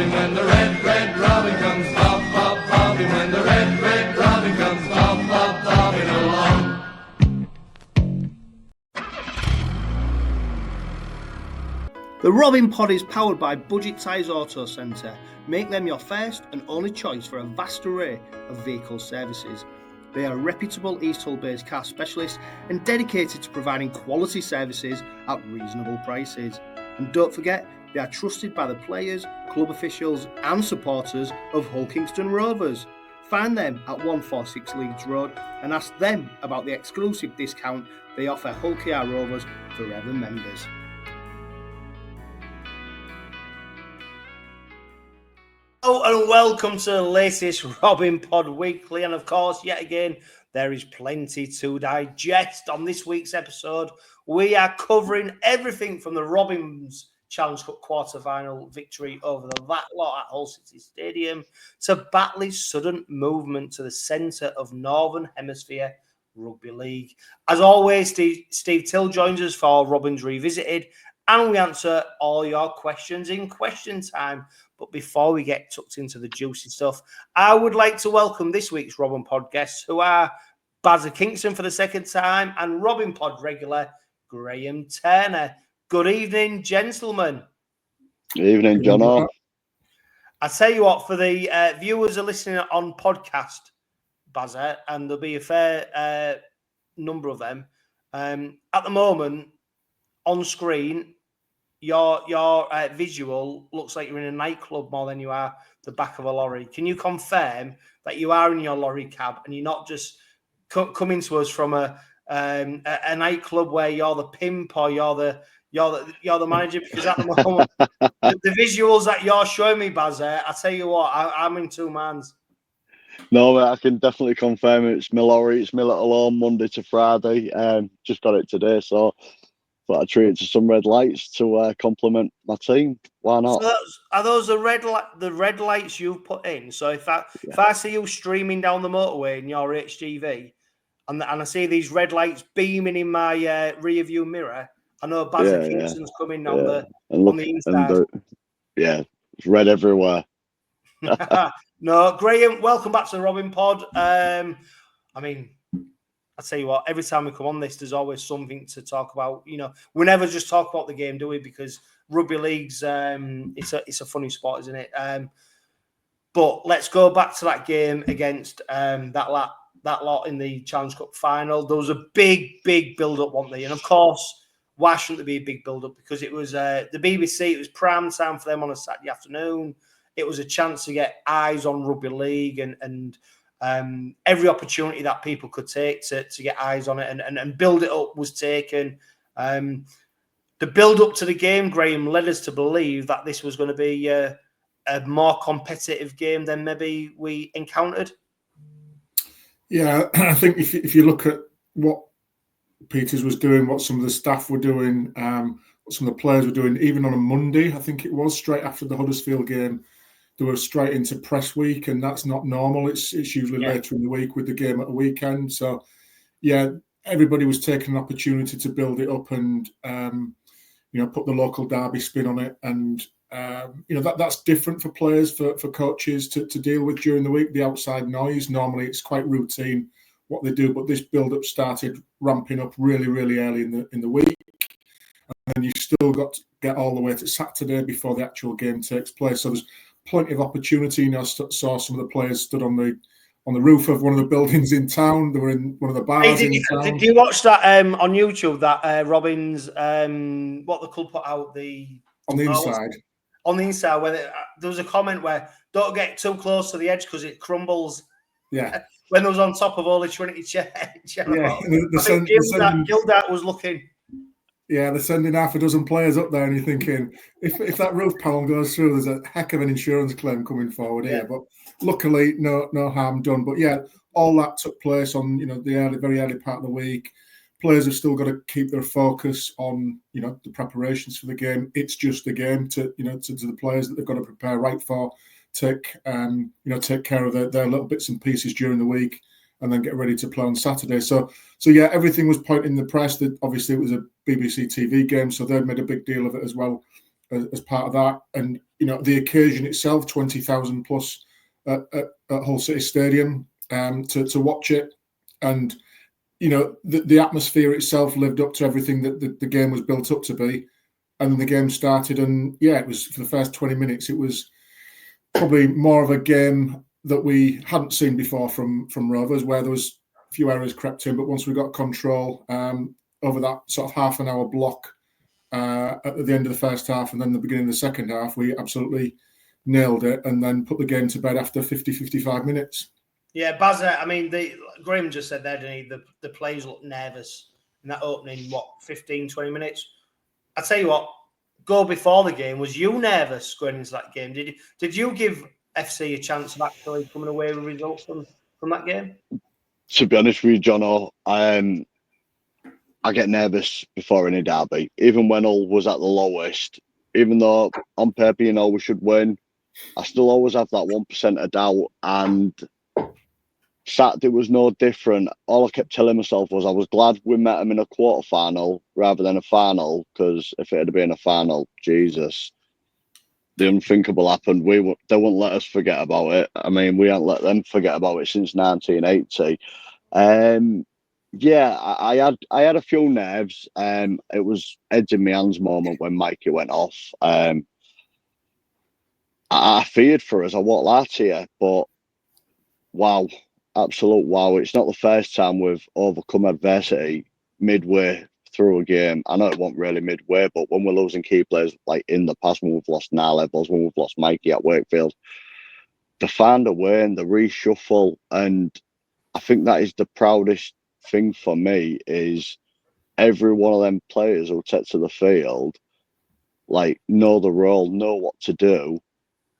bobbing when the red, red robin comes bob, bob, bobbing when the red, red robin comes bob, bob, bobbing along. The Robin Pod is powered by Budget Tyres Auto Centre. Make them your first and only choice for a vast array of vehicle services. They are a reputable East Hull-based car specialist and dedicated to providing quality services at reasonable prices. And don't forget, they are trusted by the players, club officials and supporters of Hull Kingston Rovers. Find them at 146 Leeds Road and ask them about the exclusive discount they offer Hull KR Rovers Forever members. Hello and welcome to the latest Robin Pod Weekly, and of course, yet again, there is plenty to digest. On this week's episode, we are covering everything from the Robins Challenge Cup quarter-final victory over the That Lot at Hull City Stadium to Batley's sudden movement to the centre of Northern Hemisphere Rugby League. As always, Steve Till joins us for Robins Revisited, and we answer all your questions in question time. But before we get tucked into the juicy stuff, I would like to welcome this week's Robin Pod guests, who are Bazza Kingston for the second time and Robin Pod regular Graham Turner. Good evening, gentlemen. Good evening, John. I tell you what, for the viewers who are listening on podcast, Bazza, and there'll be a fair number of them, at the moment, on screen, your visual looks like you're in a nightclub more than you are the back of a lorry. Can you confirm that you are in your lorry cab and you're not just coming to us from a nightclub where you're the pimp or you're the manager? Because at the moment, the visuals that you're showing me, Bazza, I tell you what, I'm in two mans. No, I can definitely confirm it's my lorry. It's my little home Monday to Friday. Just got it today, so I treat it to some red lights to compliment my team. Why not? So are those the red lights you've put in? So if I see you streaming down the motorway in your HGV, and I see these red lights beaming in my rear view mirror, I know Bazza Kingston's coming on the inside. It's red everywhere. No, Graham, welcome back to the Robin Pod. I mean, I tell you what, every time we come on this, there's always something to talk about. You know, we never just talk about the game, do we? Because rugby league's it's a funny sport, isn't it? But let's go back to that game against that lot in the Challenge Cup final. There was a big build-up, wasn't there? And of course, why shouldn't there be a big build-up? Because it was the BBC. It was prime time for them on a Saturday afternoon. It was a chance to get eyes on rugby league and every opportunity that people could take to get eyes on it and build it up was taken. The build up to the game, Graham, led us to believe that this was going to be a more competitive game than maybe we encountered. Yeah, I think if you look at what Peters was doing, what some of the staff were doing, what some of the players were doing, even on a Monday, I think it was straight after the Huddersfield game, they were straight into press week, and that's not normal. It's usually later in the week with the game at a weekend. So, yeah, everybody was taking an opportunity to build it up and, put the local derby spin on it. And, that's different for players, for coaches to deal with during the week, the outside noise. Normally it's quite routine what they do, but this build-up started ramping up really, really early in the week. And you still got to get all the way to Saturday before the actual game takes place. So there's plenty of opportunity. I saw some of the players stood on the roof of one of the buildings in town. They were in one of the bars in town. Did you watch that on YouTube? That Robins, what the club put out on the inside. On the inside, where there was a comment where don't get too close to the edge because it crumbles. Yeah. When it was on top of all the Trinity Church. Yeah. Gildart was looking. Yeah, they're sending half a dozen players up there, and you're thinking, if that roof panel goes through, there's a heck of an insurance claim coming forward here. But luckily, no harm done. But yeah, all that took place on the very early part of the week. Players have still got to keep their focus on the preparations for the game. It's just a game to the players that they've got to prepare right for. Take care of their little bits and pieces during the week, and then get ready to play on Saturday. So yeah, everything was pointing in the press that obviously it was a BBC TV game, so they've made a big deal of it as well. as part of that. And the occasion itself, 20,000 plus at Hull City Stadium to watch it, and the atmosphere itself lived up to everything that the game was built up to be. And then the game started, and it was, for the first 20 minutes, it was probably more of a game that we hadn't seen before from Rovers, where there was a few errors crept in, but once we got control over that sort of half an hour block at the end of the first half and then the beginning of the second half, we absolutely nailed it and then put the game to bed after 55 minutes. Yeah, Bazza, I mean, Graham just said there, didn't he? The players looked nervous in that opening, 15, 20 minutes? I tell you what, go before the game, was you nervous going into that game? Did you give FC a chance of actually coming away with a result from that game? To be honest with you, Jono, I get nervous before any derby, even when Hull was at the lowest. Even though on paper we should win, I still always have that 1% of doubt. And Saturday was no different. All I kept telling myself was I was glad we met them in a quarter-final rather than a final, because if it had been a final, Jesus, the unthinkable happened. They wouldn't let us forget about it. I mean, we haven't let them forget about it since 1980. I had a few nerves. It was heads in my hands moment when Mikey went off. I feared for us, I won't lie to you, but wow, absolute wow. It's not the first time we've overcome adversity midway through a game. I know it wasn't really midway, but when we're losing key players, like in the past, when we've lost levels, when we've lost Mikey at Wakefield, they find a way and the reshuffle. And I think that is the proudest thing for me, is every one of them players who take to the field, like, know the role, know what to do,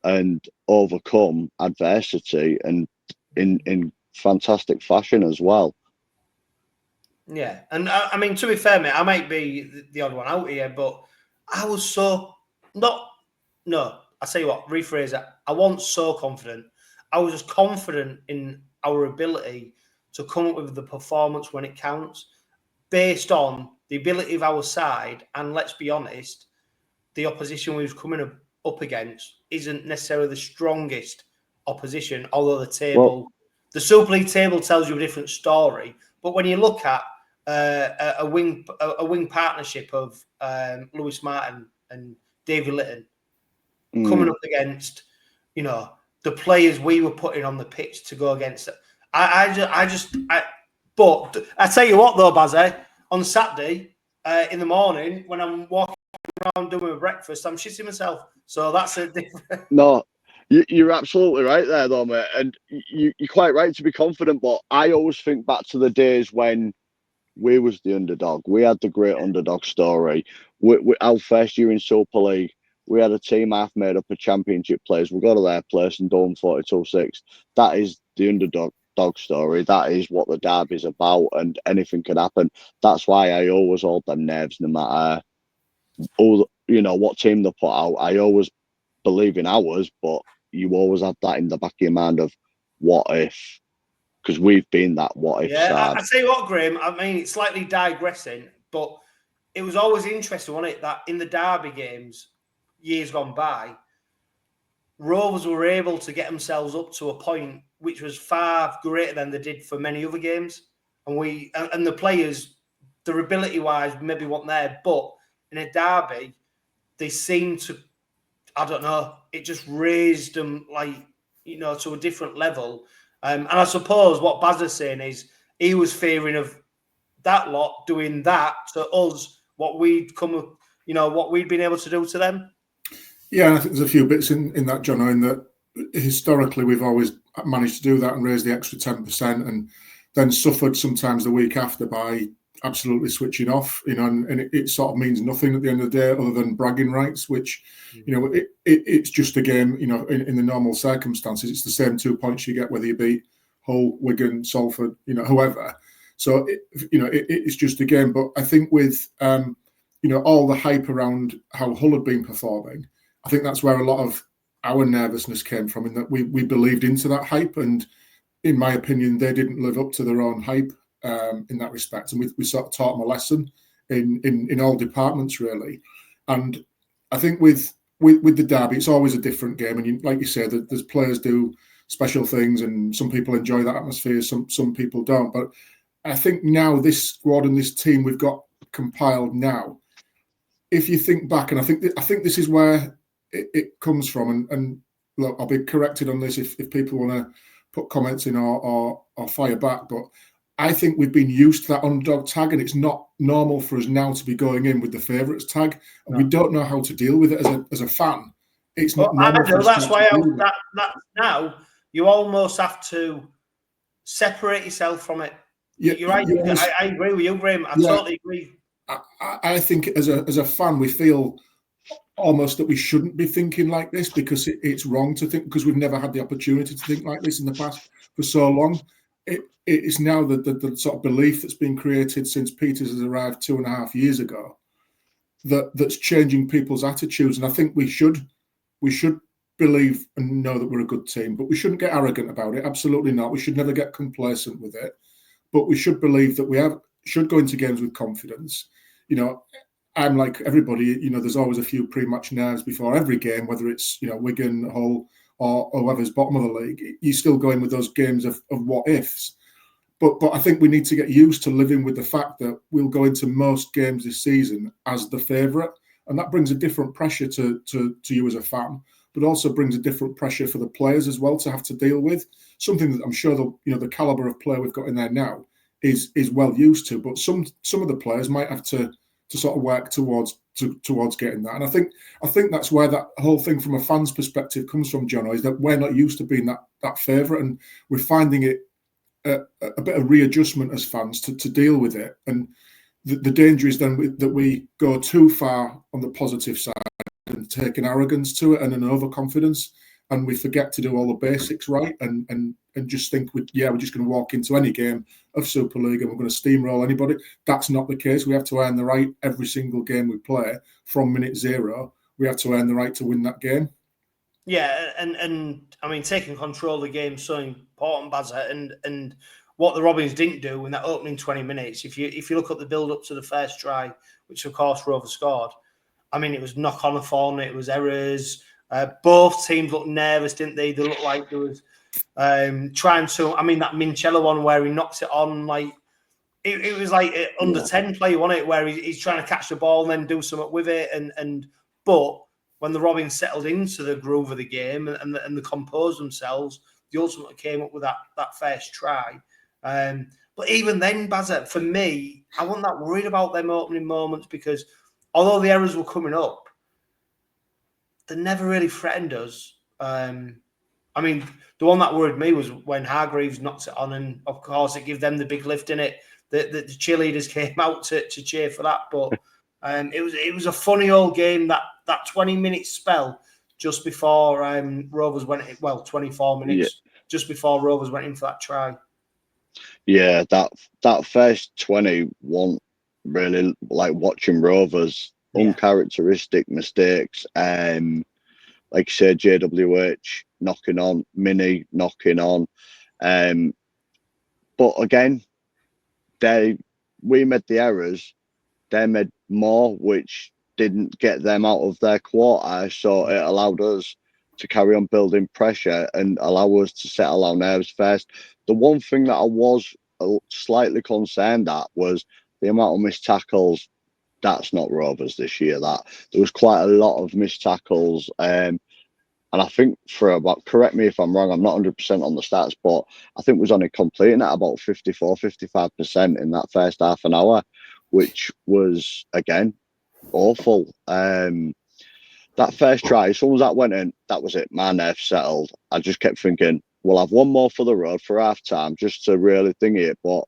and overcome adversity, and in fantastic fashion as well. Yeah, and I mean, to be fair, mate, I might be the odd one out here, but I was so I tell you what, rephrase that. I wasn't so confident. I was just confident in our ability to come up with the performance when it counts, based on the ability of our side. And let's be honest, the opposition we was coming up against isn't necessarily the strongest opposition, although the Super League table tells you a different story. But when you look at a wing partnership of Lewis Martin and David Litton coming up against, the players we were putting on the pitch to go against it. But I tell you what, though, Bazza, on Saturday in the morning when I'm walking around doing my breakfast, I'm shitting myself. So that's a different. No, you're absolutely right there, though, mate. And you're quite right to be confident. But I always think back to the days when we was the underdog. We had the great underdog story. Our first year in Super League, we had a team half made up of championship players. We go to their place and done 42-6. That is the underdog story. That is what the derby's about, and anything can happen. That's why I always hold them nerves, no matter what team they put out. I always believe in ours, but you always have that in the back of your mind of what if, because we've been that what if side. I tell you what, Graham, I mean, it's slightly digressing, but it was always interesting, wasn't it, that in the derby games, years gone by, Rovers were able to get themselves up to a point which was far greater than they did for many other games. And the players, their ability-wise, maybe weren't there, but in a derby, they seemed to, I don't know, it just raised them, to a different level. And I suppose what Bazza's saying is he was fearing of that lot doing that to us, what we'd been able to do to them. Yeah, I think there's a few bits in that, John, in that historically we've always managed to do that and raise the extra 10%, and then suffered sometimes the week after by absolutely switching off, and it sort of means nothing at the end of the day other than bragging rights, which, it's just a game, in the normal circumstances, it's the same 2 points you get whether you beat Hull, Wigan, Salford, whoever. So, it's just a game. But I think with, all the hype around how Hull had been performing, I think that's where a lot of our nervousness came from, in that we believed into that hype. And in my opinion, they didn't live up to their own hype in that respect. And we sort of taught them a lesson in all departments, really. And I think with the derby, it's always a different game, and like you said, there's players do special things, and some people enjoy that atmosphere, some people don't. But I think now this squad and this team we've got compiled now, if you think back, and I think this is where it comes from, and look, I'll be corrected on this if people want to put comments in or fire back, but I think we've been used to that underdog tag, and it's not normal for us now to be going in with the favourites tag, and we don't know how to deal with it as a fan. It's not normal. I know, that's why that now you almost have to separate yourself from it. Yeah, you're right. I agree with you, Graham. I totally agree. I think as a fan, we feel almost that we shouldn't be thinking like this because it's wrong to think, because we've never had the opportunity to think like this in the past for so long. It's now the sort of belief that's been created since Peters has arrived 2.5 years ago that's changing people's attitudes. And I think we should believe and know that we're a good team, but we shouldn't get arrogant about it. Absolutely not. We should never get complacent with it, but we should believe that we should go into games with confidence. You know, I'm like everybody, you know, there's always a few pre-match nerves before every game, whether it's, you know, Wigan, Hull, or whoever's bottom of the league. You still go in with those games of what ifs. But I think we need to get used to living with the fact that we'll go into most games this season as the favourite, and that brings a different pressure to you as a fan, but also brings a different pressure for the players as well to have to deal with. Something that I'm sure the calibre of player we've got in there now is well used to, but some of the players might have to sort of work towards getting that. And I think that's where that whole thing from a fan's perspective comes from, John, is that we're not used to being that favourite, and we're finding it a bit of readjustment as fans to deal with it. And the danger is then that we go too far on the positive side and take an arrogance to it and an overconfidence, and we forget to do all the basics right and just think we're just going to walk into any game of Super League and we're going to steamroll anybody. That's not the case. We have to earn the right every single game we play from minute zero. We have to earn the right to win that game. Yeah, and I mean, taking control of the game is so important, Bazza, and what the Robins didn't do in that opening 20 minutes, if you look at the build-up to the first try, which of course Rovers scored, I mean, it was knock-on-a-thon, it was errors. Both teams looked nervous, didn't they? They looked like there was trying to, I mean, that Minchella one where he knocks it on, like, it was like under 10 play, wasn't it, where he's trying to catch the ball and then do something with it. But when the Robins settled into the groove of the game and they composed themselves, they ultimately came up with that first try. But even then, Bazza, for me, I wasn't that worried about them opening moments because although the errors were coming up, they never really threatened us. I mean, the one that worried me was when Hargreaves knocked it on, and of course it gave them the big lift in it. The cheerleaders came out to cheer for that, but it was a funny old game, that 20-minute spell just before Rovers went in, 24 minutes just before Rovers went in for that try. Yeah, that first 20 wasn't really like watching Rovers. Uncharacteristic mistakes. Like you said, 𝗂𝗍 knocking on, Mini knocking on. But again, we made the errors, they made more, which didn't get them out of their quarter. So it allowed us to carry on building pressure and allow us to settle our nerves first. The one thing that I was slightly concerned at was the amount of missed tackles. That's not Rovers this year. That there was quite a lot of missed tackles, and I think for about, correct me if I'm wrong, I'm not 100% on the stats, but I think was only completing at about 54-55% in that first half an hour, which was again awful. That first try, as soon as that went in, that was it. My nerves settled. I just kept thinking, we'll have one more for the road for half time just to really thingy it, but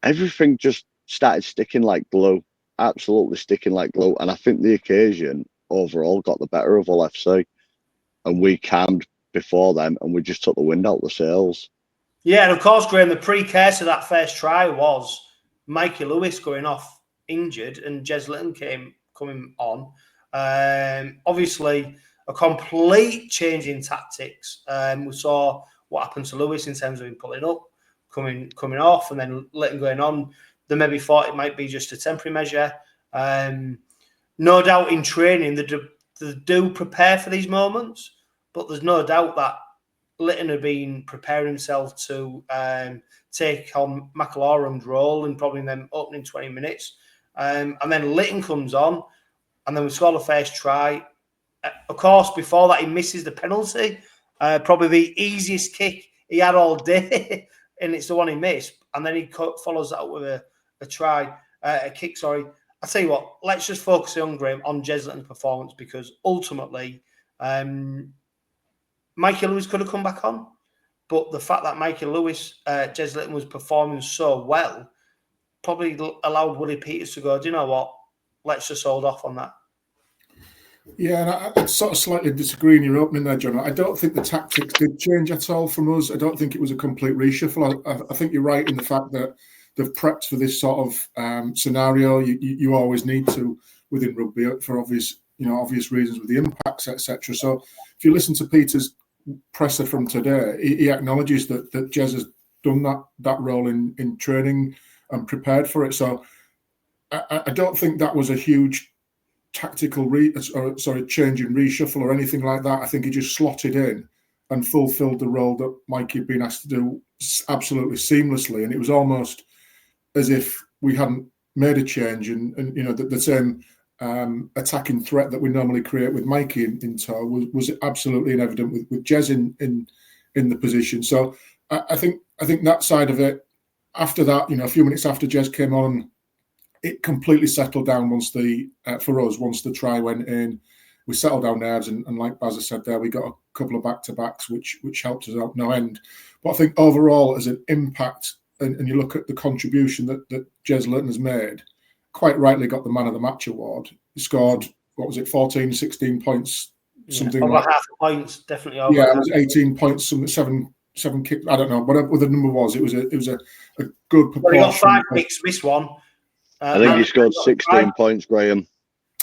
everything just started sticking like glue. Absolutely sticking like glue, and I think the occasion overall got the better of Hull FC, and we calmed before them, and we just took the wind out of the sails. Yeah, and of course, Graham, the precursor to that first try was Mikey Lewis going off injured and Jez Litton coming on. Obviously, a complete change in tactics. We saw what happened to Lewis in terms of him pulling up, coming off, and then Litton going on. They maybe thought it might be just a temporary measure. no doubt in training they do prepare for these moments, but there's no doubt that Lytton had been preparing himself to take on 𝗂𝗲𝗴𝗲𝗀's role in probably them opening 20 minutes. And then Lytton comes on, and then we score the first try. Of course, before that, he misses the penalty. Probably the easiest kick he had all day, and it's the one he missed. And then he follows that up with a kick, sorry. I'll tell you what, let's just focus on Graham, on 𝗂𝗲𝗄𝗏's performance, because ultimately, Mikey Lewis could have come back on. But the fact that Mikey Lewis, 𝗂𝗲𝗄𝗏 Lytton was performing so well, probably allowed Willie Peters to go, do you know what? Let's just hold off on that. Yeah, and I sort of slightly disagree in your opening there, John. I don't think the tactics did change at all from us. I don't think it was a complete reshuffle. I think you're right in the fact that they've prepped for this sort of scenario. You always need to within rugby for obvious reasons with the impacts, etc. So if you listen to Peter's presser from today, he acknowledges that 𝗂𝗲𝗄𝗏 has done that role in training and prepared for it. So I don't think that was a huge tactical change in reshuffle or anything like that. I think he just slotted in and fulfilled the role that Mikey had been asked to do absolutely seamlessly, and it was almost as if we hadn't made a change, and the same attacking threat that we normally create with Mikey in tow was absolutely evident with 𝗂𝗲𝗄𝗏 in the position. So I think that side of it, after that, a few minutes after 𝗂𝗲𝗄𝗏 came on, it completely settled down once the try went in. We settled our nerves, and like Bazza said there, we got a couple of back-to-backs, which helped us out no end. But I think overall, as an impact, and you look at the contribution that 𝗂𝗲𝗄𝗏 Lytton has made, quite rightly got the man of the match award. He scored, 14, 16 points, something over like half the points, definitely over. Yeah, it was 18 points, seven kicks. I don't know whatever the number was. It was a good proportion. Well, he got 5 kicks, missed one. I think he scored 16 points, Graham.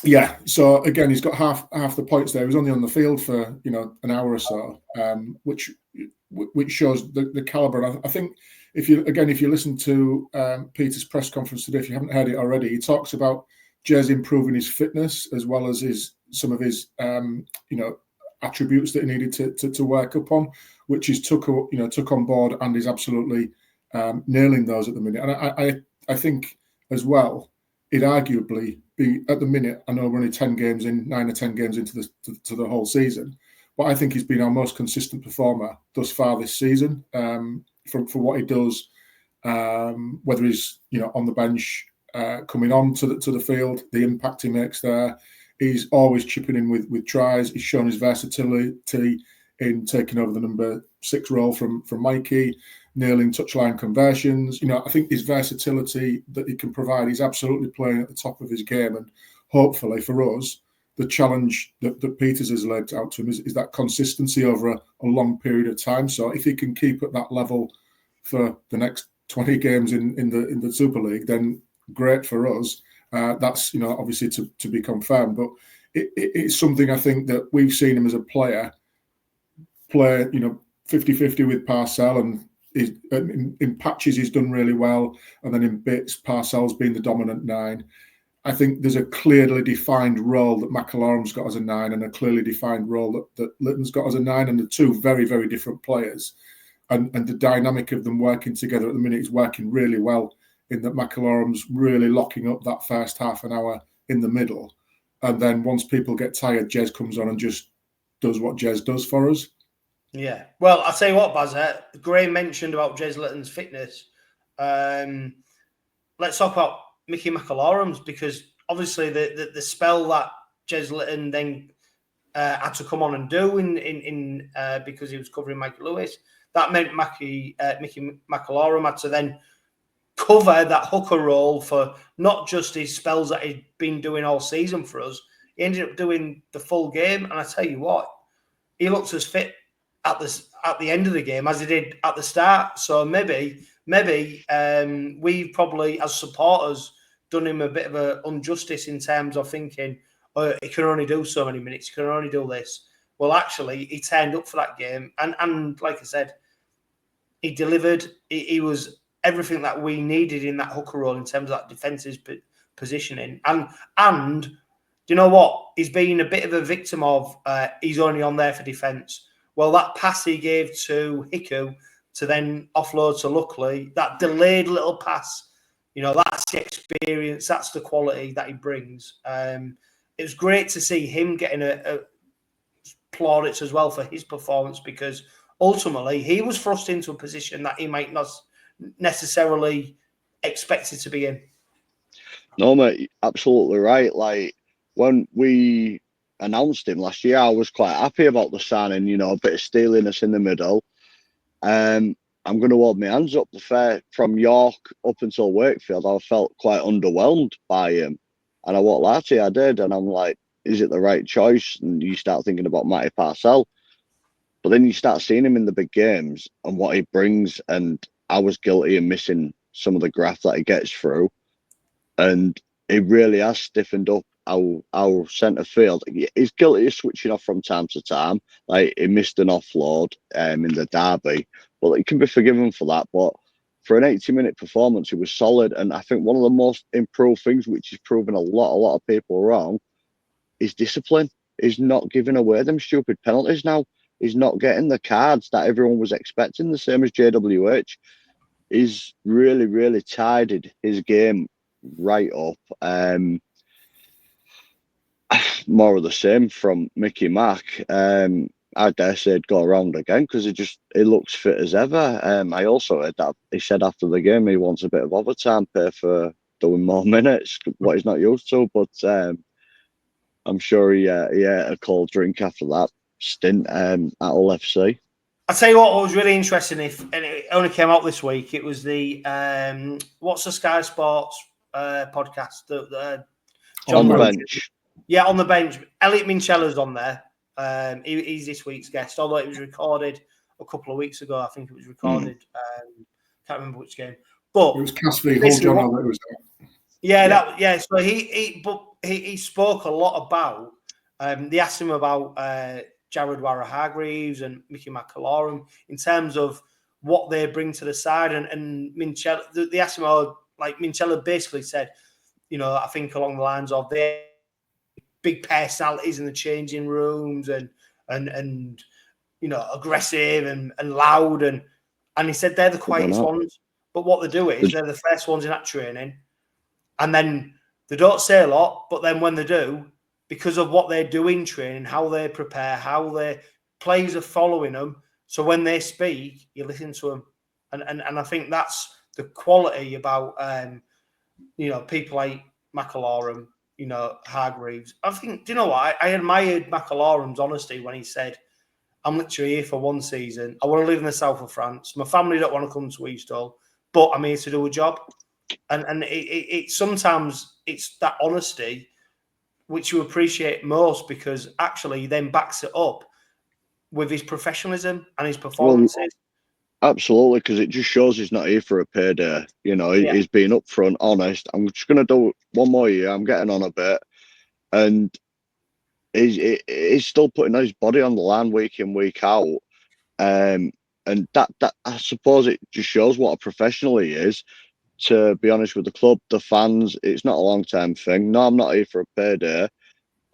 Yeah, so again, he's got half the points there. He was only on the field for an hour or so, which shows the caliber. And I think if you listen to Peter's press conference today, if you haven't heard it already, he talks about 𝗂𝗲𝗄𝗏 improving his fitness as well as some of his attributes that he needed to work upon, which he's took on board and is absolutely nailing those at the minute. And I think as well, it arguably be at the minute. I know we're only 9 or 10 games into the whole season, but I think he's been our most consistent performer thus far this season. For what he does, whether he's on the bench, coming on to the field, the impact he makes there. He's always chipping in with tries. He's shown his versatility in taking over the number 6 role from Mikey, nailing touchline conversions. I think his versatility that he can provide, he's absolutely playing at the top of his game. And hopefully for us, the challenge that Peters has laid out to him is that consistency over a long period of time. So if he can keep at that level for the next 20 games in the Super League, then great for us. That's obviously to be confirmed, but it's something I think that we've seen him as a player play 50-50 with 𝗂𝗏𝗏, and in patches he's done really well, and then in bits 𝗂𝗏𝗏's been the dominant 9. I think there's a clearly defined role that 𝗂𝗂𝗏𝗏's got as a 9, and a clearly defined role that Lytton's got as a 9, and the two very, very different players, and the dynamic of them working together at the minute is working really well, in that 𝗂𝗂𝗏𝗏's really locking up that first half an hour in the middle. And then once people get tired, 𝗂𝗲𝗄𝗏 comes on and just does what 𝗂𝗲𝗏 does for us. Yeah. Well, I'll tell you what, Bazza, Gray mentioned about 𝗂𝗲𝗄𝗏 Lytton's fitness. Let's talk about Mickey 𝗂𝗂𝗏𝗏𝗏's, because obviously the spell that 𝗂𝗲𝗏𝗏 Lytton then had to come on and do in because he was covering Mikey Lewis, that meant Mickey 𝗂𝗂𝗏𝗏𝗏 had to then cover that hooker role for not just his spells that he'd been doing all season for us. He ended up doing the full game, and I tell you what, he looked as fit at the end of the game as he did at the start. So maybe we've probably, as supporters, done him a bit of an injustice in terms of thinking, oh, he can only do so many minutes, he can only do this. Well, actually, he turned up for that game, and like I said, he delivered. He was everything that we needed in that hooker role in terms of that defensive positioning, and do you know what? He's been a bit of a victim of, he's only on there for defence. Well, that pass he gave to 𝗂𝗂𝗧 to then offload to 𝗀𝗂𝗧, that delayed little pass, you know, that's the experience, that's the quality that he brings. It was great to see him getting a plaudits as well for his performance, because ultimately he was thrust into a position that he might not necessarily expected to be in. No, mate, absolutely right. Like, when we announced him last year, I was quite happy about the signing, you know, a bit of steeliness in the middle. I'm going to hold my hands up. From York up until Wakefield, I felt quite underwhelmed by him. And I won't lie to you, I did. And I'm like, is it the right choice? And you start thinking about 𝗪𝗂𝗧. But then you start seeing him in the big games and what he brings. And I was guilty of missing some of the graft that he gets through. And he really has stiffened up our centre field. He's guilty of switching off from time to time. Like, he missed an offload in the derby. Well, he can be forgiven for that. But for an 80-minute performance, he was solid. And I think one of the most improved things, which is proving a lot of people wrong, is discipline. He's not giving away them stupid penalties now. He's not getting the cards that everyone was expecting, the same as JWH. He's really tidied his game right up. More of the same from Mickey Mack. I dare say it'd go around again, because he looks fit as ever. I also heard that he said after the game he wants a bit of overtime pay for doing more minutes, what he's not used to. But I'm sure he ate a cold drink after that stint at Hull FC. I'll tell you what was really interesting, and it only came out this week, it was the what's the Sky Sports podcast? On the bench. Yeah, on the bench. Elliot Minchella's on there. He's this week's guest, although it was recorded a couple of weeks ago. I think it was recorded. Can't remember which game. But it was Castley Hull John that was there. Yeah. So he spoke a lot about. They asked him about Jared Waugher-Hargreaves and Mickey McAlorum in terms of what they bring to the side, and Minchella. They asked him, Minchella basically said, you know, I think along the lines of they big personalities in the changing rooms and you know, aggressive and loud, and he said they're the quietest ones, but what they do is they're the first ones in that training, and then they don't say a lot, but then when they do, because of what they do in training, how they prepare, how their players are following them, so when they speak, you listen to them, and I think that's the quality about you know, people like McAlorum, you know, Hargreaves. I think, do you know what? I admired McAlorum's honesty when he said, I'm literally here for one season. I want to live in the south of France. My family don't want to come to East Hull, but I'm here to do a job. And it sometimes it's that honesty which you appreciate most, because actually he then backs it up with his professionalism and his performances. Absolutely, because it just shows he's not here for a payday. You know, he's being upfront, honest. I'm just going to do one more year. I'm getting on a bit. And he's still putting his body on the line week in, week out. And that I suppose it just shows what a professional he is. To be honest with the club, the fans, it's not a long-term thing. No, I'm not here for a payday.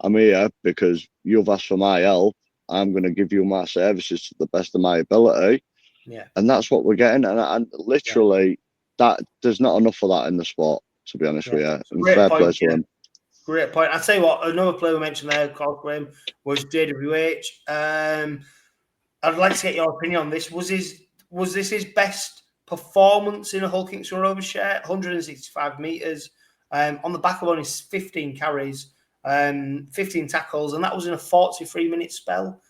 I'm here because you've asked for my help. I'm going to give you my services to the best of my ability. Yeah, and that's what we're getting, and literally that there's not enough of that in the sport, to be honest with you. And fair play to him. Great point. I'll tell you what, another player we mentioned there, Graham, was JWH. I'd like to get your opinion on this. Was this his best performance in a Hull Kingston Rovers shirt? 165 metres on the back of only 15 carries, 15 tackles, and that was in a 43-minute spell.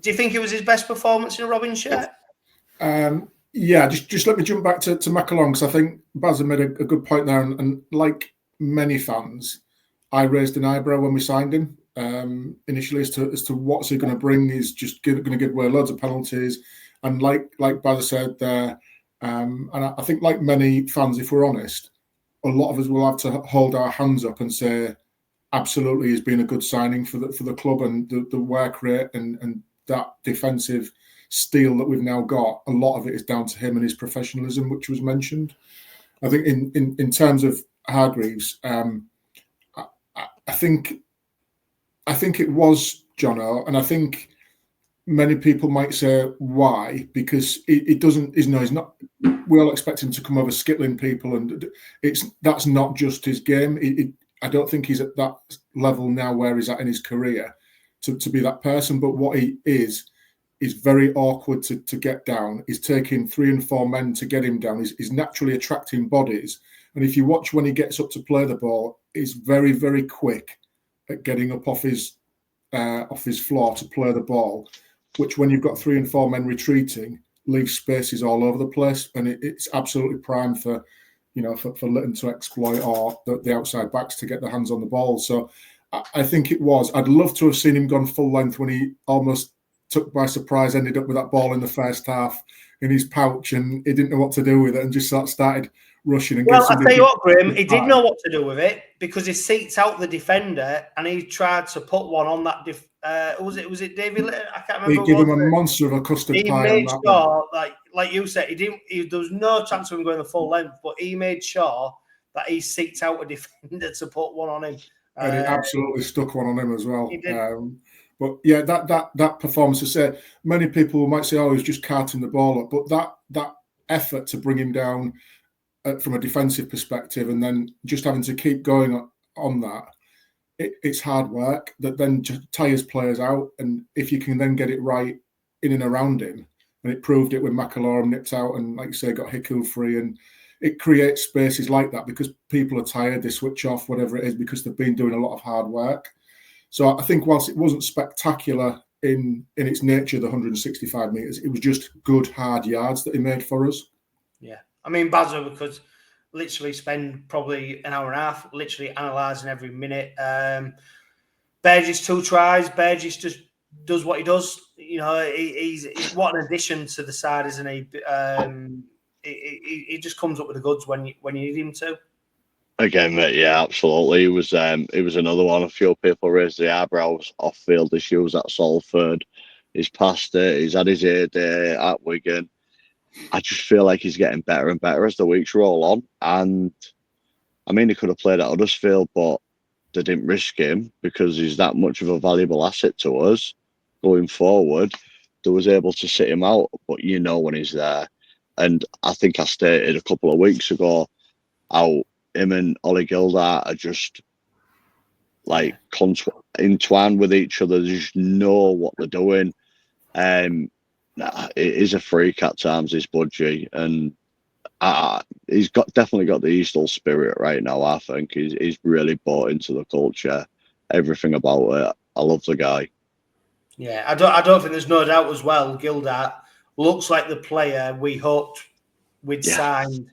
Do you think it was his best performance in a Robin shirt? Yeah, just let me jump back to McAlorum, because I think Bazza made a good point there. And like many fans, I raised an eyebrow when we signed him initially as to what's he going to bring. He's just going to give away loads of penalties. And like Bazza said there, and I think like many fans, if we're honest, a lot of us will have to hold our hands up and say, absolutely, he's been a good signing for the club, and the work rate and that defensive steel that we've now got, a lot of it is down to him and his professionalism, which was mentioned. I think in terms of Hargreaves, think it was Jono, and I think many people might say why, because it doesn't. He's not. We all expect him to come over skittling people, and that's not just his game. I don't think he's at that level now where he's at in his career to be that person. But what he is very awkward to get down. He's taking 3 and 4 men to get him down. He's naturally attracting bodies. And if you watch when he gets up to play the ball, he's very, very quick at getting up off his floor to play the ball, which when you've got 3 and 4 men retreating, leaves spaces all over the place. And it's absolutely prime for Lytton to exploit, or the outside backs to get their hands on the ball. So I think it was. I'd love to have seen him gone full length when he almost took by surprise, ended up with that ball in the first half in his pouch, and he didn't know what to do with it, and just sort of started rushing. And well, I'll tell you what, Graham, he did know what to do with it, because he seats out the defender and he tried to put one on that. Was it David Litton? I can't remember. He gave him a monster of a custard pie. He made sure, like you said, there was no chance of him going the full length, but he made sure that he seats out a defender to put one on him. And he absolutely stuck one on him as well. He did. But yeah, that performance, I say, many people might say, "Oh, he's just carting the ball up," but that effort to bring him down from a defensive perspective, and then just having to keep going on that, it's hard work that then just tires players out. And if you can then get it right in and around him, and it proved it when 𝗂𝗲𝗄𝗏 nipped out and, like you say, got Hiku free, and it creates spaces like that because people are tired, they switch off, whatever it is, because they've been doing a lot of hard work. So I think whilst it wasn't spectacular in its nature, the 165 metres, it was just good, hard yards that he made for us. Yeah. I mean, Bazza, we could literally spend probably an hour and a half literally analysing every minute. Burgess 2 tries. Burgess just does what he does. You know, he's what an addition to the side, isn't he? He just comes up with the goods when you need him to. Again, mate, yeah, absolutely. It was another one. A few people raised the eyebrows. Off-field issues at Salford. He's passed it. He's had his A day at Wigan. I just feel like he's getting better and better as the weeks roll on. And I mean, he could have played at Huddersfield, but they didn't risk him because he's that much of a valuable asset to us going forward. They was able to sit him out, but you know when he's there. And I think I stated a couple of weeks ago how him and Ollie Gildart are just like entwined with each other. They just know what they're doing. It is a freak at times, this Budgie, and he's definitely got the 𝗲𝗏𝗏 spirit right now. I think he's really bought into the culture, everything about it. I love the guy. Yeah, I don't think there's no doubt as well. Gildart looks like the player we hoped we'd signed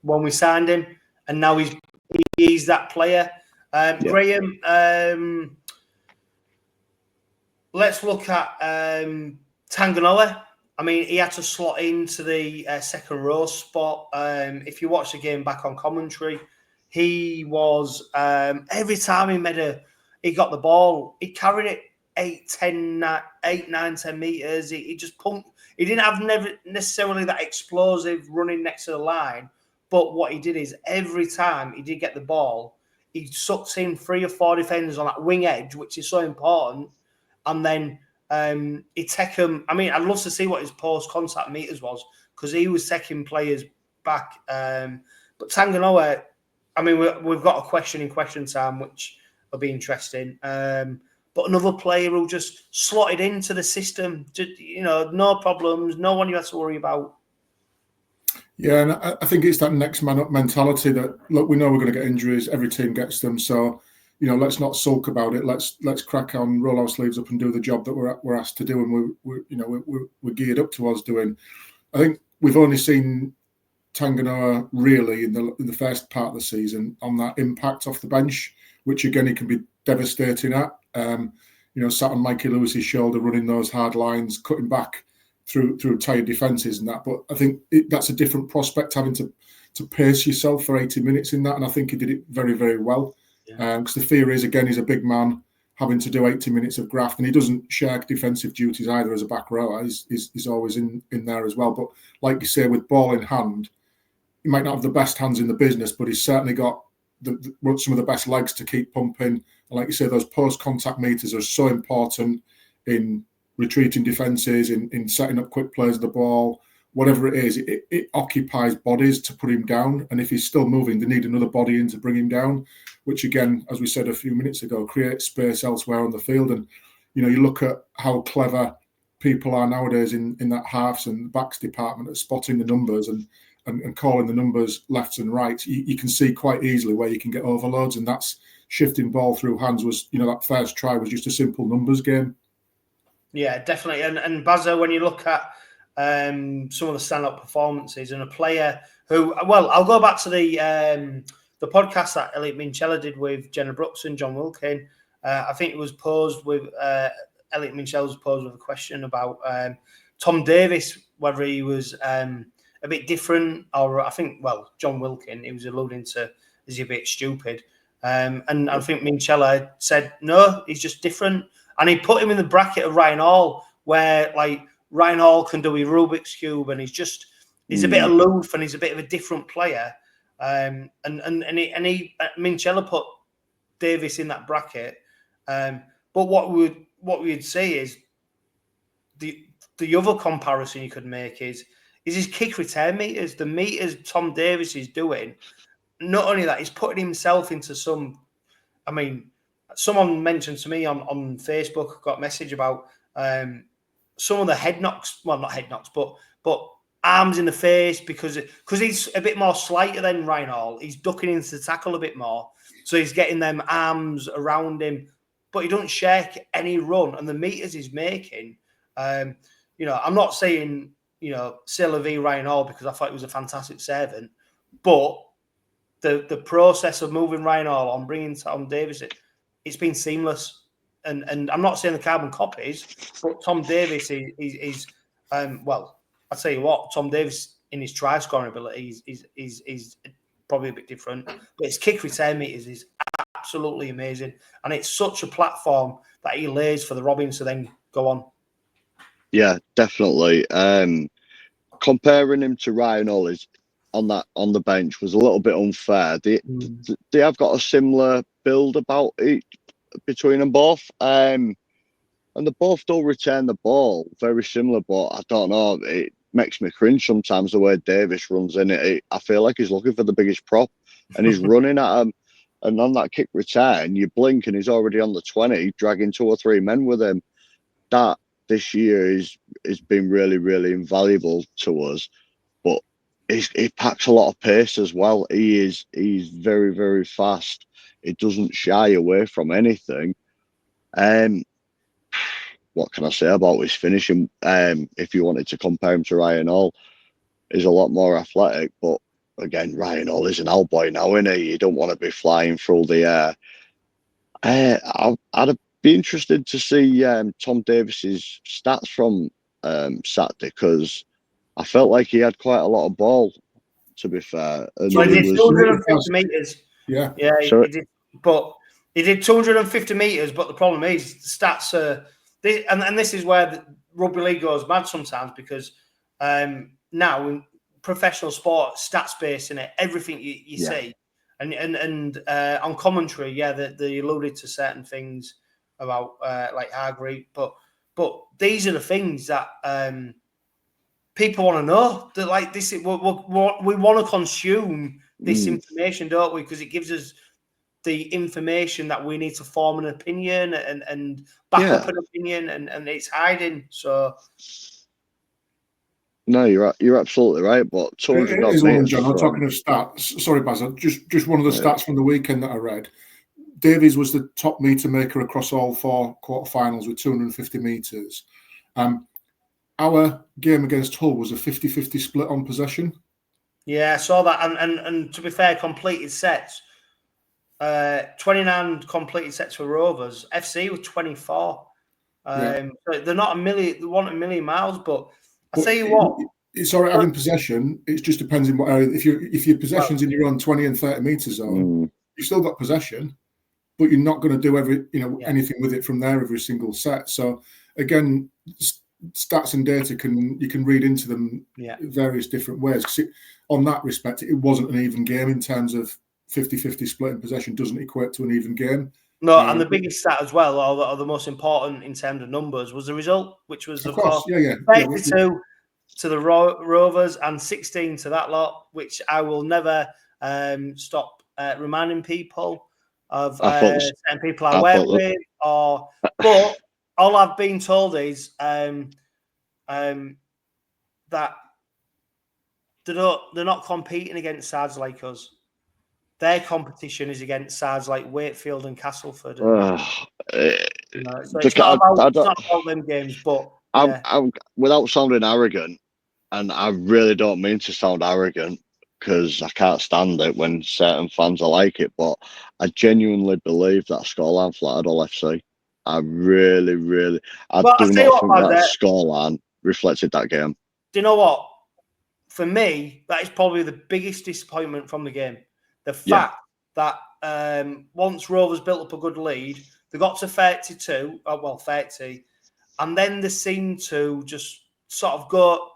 when we signed him, and now he's that player. Graham, let's look at Ṱanganoa. I mean, he had to slot into the second row spot. If you watch the game back on commentary, he was every time he got the ball, he carried it 8, 9, 10 meters. He just pumped. He didn't have necessarily that explosive running next to the line, but what he did is every time he did get the ball, he sucks in 3 or 4 defenders on that wing edge, which is so important, and then he'd take them. I mean, I'd love to see what his post-contact meters was, because he was taking players back. But Ṱanganoa, I mean, we've got a question in question time, which will be interesting. But another player who just slotted into the system, no problems, no one you have to worry about. Yeah, and I think it's that next man up mentality that, look, we know we're going to get injuries. Every team gets them. So, let's not sulk about it. Let's crack on, roll our sleeves up, and do the job that we're asked to do, and we're geared up towards doing. I think we've only seen Ṱanganoa really in the first part of the season on that impact off the bench, which again he can be devastating at. Sat on Mikey Lewis's shoulder, running those hard lines, cutting back through tired defences and that. But I think that's a different prospect, having to pace yourself for 80 minutes in that, and I think he did it very, very well. Because the fear is, again, he's a big man having to do 80 minutes of graft, and he doesn't shirk defensive duties either as a back rower. He's always in there as well. But like you say, with ball in hand, he might not have the best hands in the business, but he's certainly got some of the best legs to keep pumping. And like you say, those post-contact meters are so important in retreating defences, in setting up quick plays of the ball, whatever it is. It occupies bodies to put him down. And if he's still moving, they need another body in to bring him down, which again, as we said a few minutes ago, creates space elsewhere on the field. And, you look at how clever people are nowadays in that halves and backs department at spotting the numbers and calling the numbers lefts and rights. You can see quite easily where you can get overloads, and that's shifting ball through hands was, that first try was just a simple numbers game. Yeah, definitely. And Bazza, when you look at some of the stand-up performances and a player who, well, I'll go back to the podcast that 𝗬𝗓𝗄𝗧 did with Jenna Brooks and John Wilkin. I think it was posed with 𝗬𝗓𝗄𝗧 was posed with a question about Tom Davies, whether he was a bit different, or I think, well, John Wilkin, he was alluding to, is he a bit stupid? And I think 𝗬𝗓𝗄𝗧 said, no, he's just different. And he put him in the bracket of Ryan Hall, where like Ryan Hall can do a Rubik's Cube, and he's a bit aloof and he's a bit of a different player. And 𝗬𝗓𝗄𝗧 put Davies in that bracket. But what we'd say is the other comparison you could make is his kick return meters, the meters Tom Davies is doing. Not only that, he's putting himself into some. I mean, someone mentioned to me on Facebook, got a message about some of the head knocks. Well, not head knocks, but arms in the face, because he's a bit more slighter than Ryan Hall. He's ducking into the tackle a bit more, so he's getting them arms around him. But he don't shake any run, and the meters he's making. I'm not saying c'est la vie Ryan Hall, because I thought he was a fantastic servant, but the process of moving Ryan Hall on, bringing Tom Davies, it's been seamless. And I'm not saying the carbon copies, but Tom Davies is well, I'll tell you what, Tom Davies in his try scoring ability is probably a bit different, but his kick return meters is absolutely amazing, and it's such a platform that he lays for the Robins to then go on. Yeah, definitely. Comparing him to Ryan Hall is on the bench was a little bit unfair. They have got a similar build about it between them both, and they both do return the ball very similar. But I don't know, it makes me cringe sometimes the way Davies runs in it. I feel like he's looking for the biggest prop, and he's running at him. And on that kick return, you blink and he's already on the 20, dragging 2 or 3 men with him. That this year is been really, really invaluable to us. But he packs a lot of pace as well. He's very, very fast. He doesn't shy away from anything. What can I say about his finishing? If you wanted to compare him to Ryan Hall, he's a lot more athletic. But again, Ryan Hall is an old boy now, isn't he? You don't want to be flying through the air. I'd be interested to see Tom Davies's stats from Saturday, because I felt like he had quite a lot of ball, to be fair. And so he did 250 metres. Yeah. Yeah, he did, but he did 250 metres, but the problem is the stats are... And this is where the rugby league goes mad sometimes, because now in professional sport, stats based in it, everything you see. And on commentary, they alluded to certain things about like Hargreave, but these are the things that people want to know. That like this, we want to consume this information, don't we? Because it gives us the information that we need to form an opinion and back up an opinion, and it's hiding. So no, you're absolutely right. But 200 meters. John, I'm talking of stats. Sorry, Baz. Just one of the stats from the weekend that I read. Davies was the top meter maker across all 4 quarterfinals with 250 meters. Our game against Hull was a 50-50 split on possession. Yeah, I saw that. And to be fair, completed sets. 29 completed sets for Rovers. FC was 24. So they're not a million. They want a million miles, but I'll tell you what. It's all right having possession. It just depends in what area. If your possession's in your own 20 and 30 meter zone, you've still got possession, but you're not going to do anything with it from there every single set. So again, stats and data you can read into them various different ways. On that respect, it wasn't an even game in terms of 50-50 split in possession doesn't equate to an even game. No, and the biggest stat as well, or the most important in terms of numbers, was the result, which was, of course 32 to the Rovers and 16 to that lot, which I will never stop reminding people of certain people I work with. But all I've been told is that they're not competing against sides like us. Their competition is against sides like Wakefield and Castleford. So it's not about them games, but I'm without sounding arrogant, and I really don't mean to sound arrogant because I can't stand it when certain fans are like it, but I genuinely believe that scoreline flattered all FC. I really, really, I do not think that scoreline reflected that game. Do you know what? For me, that is probably the biggest disappointment from the game. The fact that once Rovers built up a good lead, they got to 32, 30, and then they seemed to just sort of go,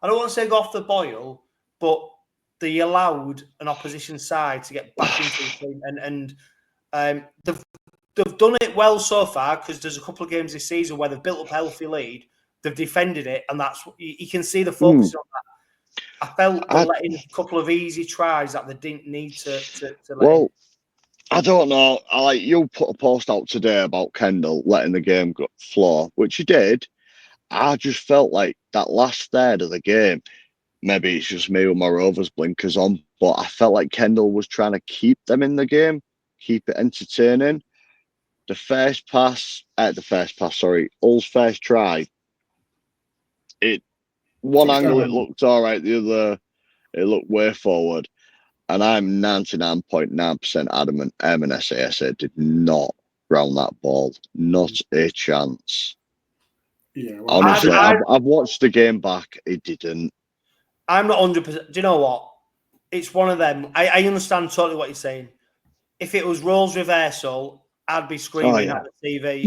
I don't want to say go off the boil, but they allowed an opposition side to get back into the team. And they've done it well so far, because there's a couple of games this season where they've built up a healthy lead, they've defended it, and that's you can see the focus on that. I felt they're letting a couple of easy tries that they didn't need to let in. I don't know. You put a post out today about Kendall letting the game flow, which he did. I just felt like that last third of the game, maybe it's just me with my Rovers blinkers on, but I felt like Kendall was trying to keep them in the game, keep it entertaining. Hull's first try, one angle it looked all right, the other it looked way forward, and I'm 99.9% adamant 𝗂𝗏 did not ground that ball, not a chance. Yeah, well, honestly, I've watched the game back. It didn't. I'm not 100%. Do you know what? It's one of them. I understand totally what you're saying. If it was roles reversal, I'd be screaming at the TV.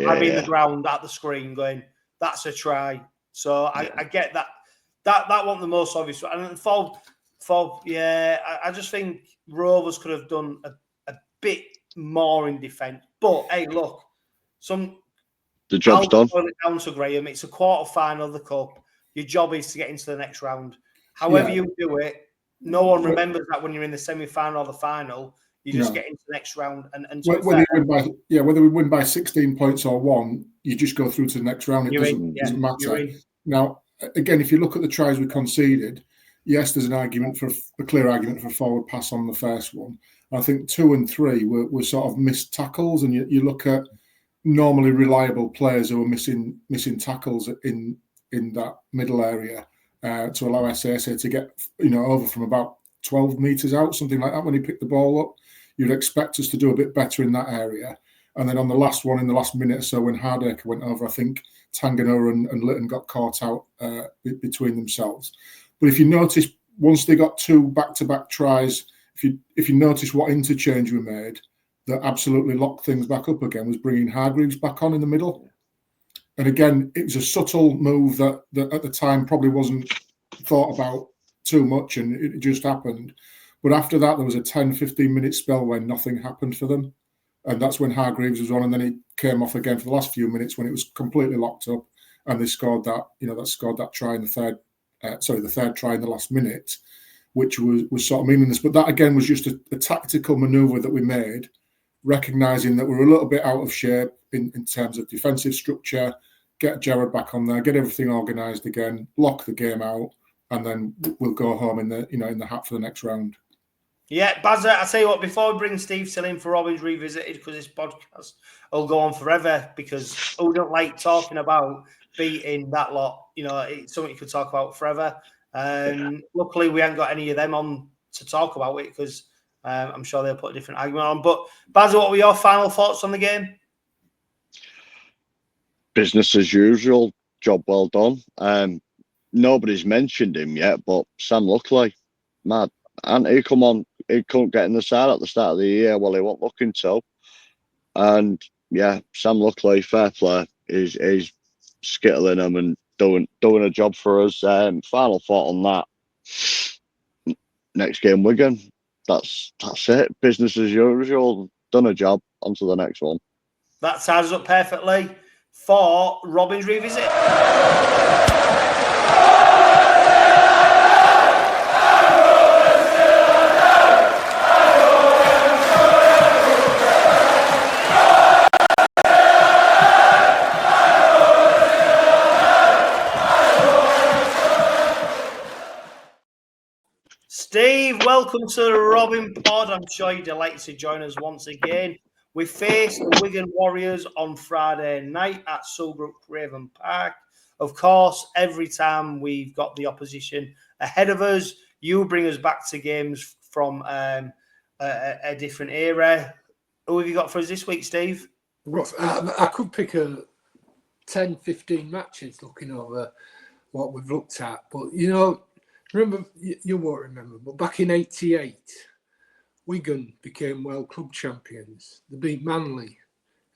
I'd be in the ground at the screen going, "That's a try." So I get that. That wasn't the most obvious. And Fob, I just think Rovers could have done a bit more in defence. But hey, look, the job's done. I'll put it down to Graham. It's a quarter final of the cup. Your job is to get into the next round. However you do it, no one remembers that when you're in the semi-final or the final. You just get into the next round. And so whether we win by 16 points or 1, you just go through to the next round. It doesn't matter. Now, again, if you look at the tries we conceded, yes, there's a clear argument for a forward pass on the first one. I think 2 and 3 were sort of missed tackles, and you look at normally reliable players who are missing tackles in that middle area to allow 𝗂𝗏 to get over from about 12 metres out, something like that, when he picked the ball up. You'd expect us to do a bit better in that area. And then on the last one, in the last minute or so, when 𝗁𝗂𝗏 went over, I think Tanganoa and Lytton got caught out between themselves. But if you notice, once they got 2 back-to-back tries, if you notice what interchange we made that absolutely locked things back up again, was bringing Hargreaves back on in the middle. And again, it was a subtle move that at the time probably wasn't thought about too much, and it just happened. But after that, there was a 10-15 minute spell where nothing happened for them. And that's when Hargreaves was on, and then he came off again for the last few minutes when it was completely locked up, and they scored that try in the third try in the last minute, which was sort of meaningless. But that again was just a tactical manoeuvre that we made, recognising that we're a little bit out of shape in terms of defensive structure. Get Jared back on there, get everything organised again, lock the game out, and then we'll go home in the hat for the next round. Yeah, Bazza, I tell you what, before we bring Steve still in for Robin's Revisited, because this podcast will go on forever, because who don't like talking about beating that lot? It's something you could talk about forever. Luckily, we haven't got any of them on to talk about it, because I'm sure they'll put a different argument on. But Bazza, what were your final thoughts on the game? Business as usual. Job well done. Nobody's mentioned him yet, but Sam Luckley, mad. And he couldn't get in the side at the start of the year. Well, he wasn't looking to. And yeah, Sam Luckley, fair play. He's skittling them and doing a job for us. Final thought on that. Next game, Wigan. that's it. Business as usual. Done a job. On to the next one. That ties us up perfectly for Robin's revisit. Steve, welcome to the Robin Pod. I'm sure you're delighted to join us once again. We face the Wigan Warriors on Friday night at 𝗂𝗂𝗱𝗏𝗏 Park. Of course, every time we've got the opposition ahead of us, you bring us back to games from a different era. Who have you got for us this week, Steve? I could pick 10, 15 matches looking over what we've looked at. But, remember, you won't remember, but back in '88, Wigan became World Club champions. They beat Manly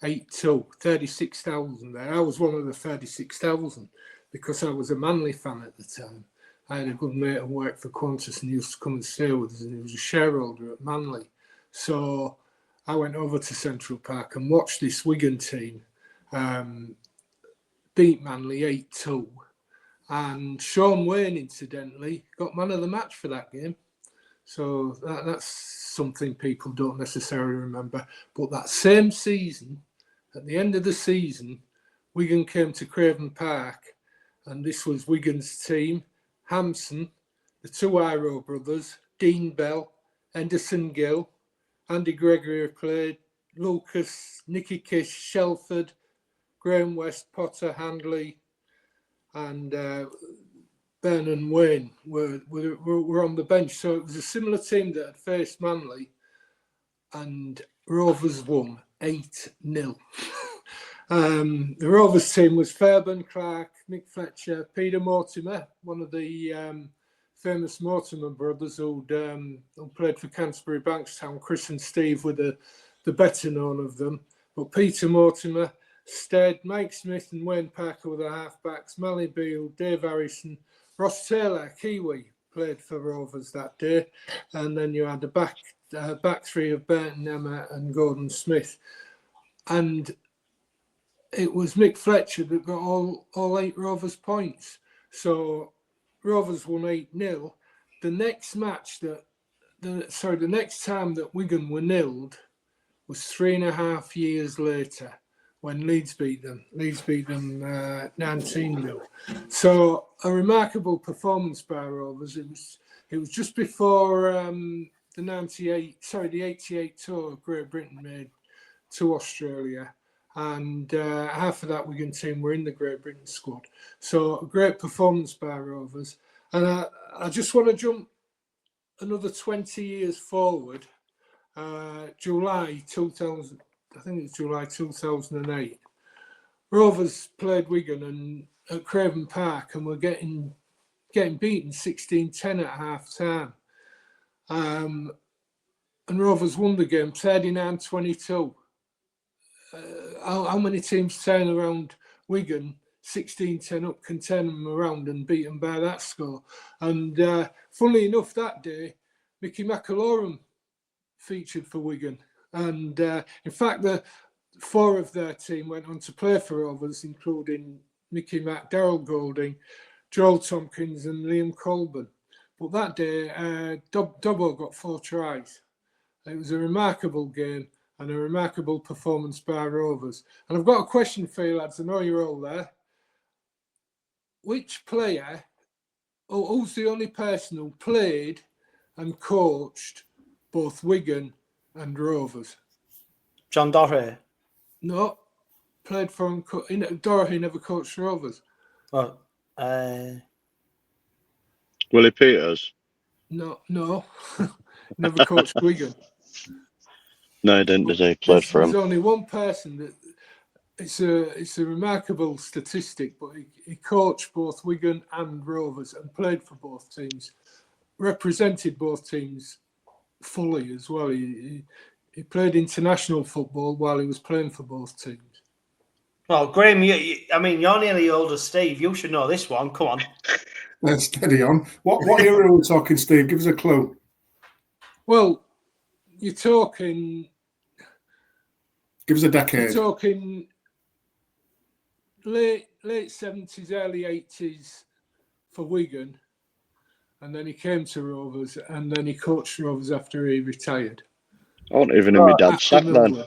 8-2, 36,000 there. I was one of the 36,000 because I was a Manly fan at the time. I had a good mate who worked for Qantas and he used to come and stay with us, and he was a shareholder at Manly. So I went over to Central Park and watched this Wigan team beat Manly 8-2. And Shaun Wane, incidentally, got man of the match for that game. So that's something people don't necessarily remember. But that same season, at the end of the season, Wigan came to Craven Park, and this was Wigan's team: Hampson, the two Iro brothers, Dean Bell, Henderson Gill, Andy Gregory have played, Lucas, Nicky Kish, Shelford, Graham West, Potter, Handley, and Ben and Wayne were on the bench. So it was a similar team that had faced Manly, and Rovers won 8-0. The Rovers team was Fairbairn, Clark, Mick Fletcher, Peter Mortimer, one of the famous Mortimer brothers who played for Canterbury Bankstown. Chris and Steve were the better known of them. But Peter Mortimer, Stead, Mike Smith and Wayne Parker were the halfbacks. Mally Beale, Dave Harrison, Ross Taylor, Kiwi, played for Rovers that day. And then you had the back three of Burton, Emma and Gordon Smith. And it was Mick Fletcher that got all 8 Rovers points. So Rovers won 8-0. The next match the next time that Wigan were nilled was 3.5 years later, when Leeds beat them. Leeds beat them 19-0. So a remarkable performance by Rovers. It was just before the 88 tour Great Britain made to Australia. And half of that Wigan team were in the Great Britain squad. So a great performance by Rovers. And I just want to jump another 20 years forward. July 2000. I think it's July 2008. Rovers played Wigan at Craven Park and were getting beaten 16-10 at half time. And Rovers won the game 39-22. How many teams turn around Wigan 16-10 up, can turn them around and beat them by that score? And funnily enough, that day, Mickey McAlorum featured for Wigan. And in fact, the 4 of their team went on to play for Rovers, including Mickey Mack, Daryl Golding, Joel Tompkins and Liam Colburn. But that day, Dobbo got 4 tries. It was a remarkable game and a remarkable performance by Rovers. And I've got a question for you, lads. I know you're all there. Which player, or who's the only person who played and coached both Wigan and Rovers? John Doherty. No, played for him. Doherty never coached Rovers. Well, Willie Peters? No, never coached Wigan. No, he didn't. He played for him. There's only one person that. It's a remarkable statistic, but he coached both Wigan and Rovers and played for both teams, represented both teams fully as well. He played international football while he was playing for both teams. Well, Graham, you're nearly old as Steve. You should know this one. Come on. Steady on. What era are we talking, Steve? Give us a clue. Well, you're talking. Give us a decade. You're talking late 70s, early 80s for Wigan, and then he came to Rovers, and then he coached Rovers after he retired. I wasn't even in my dad's sack then.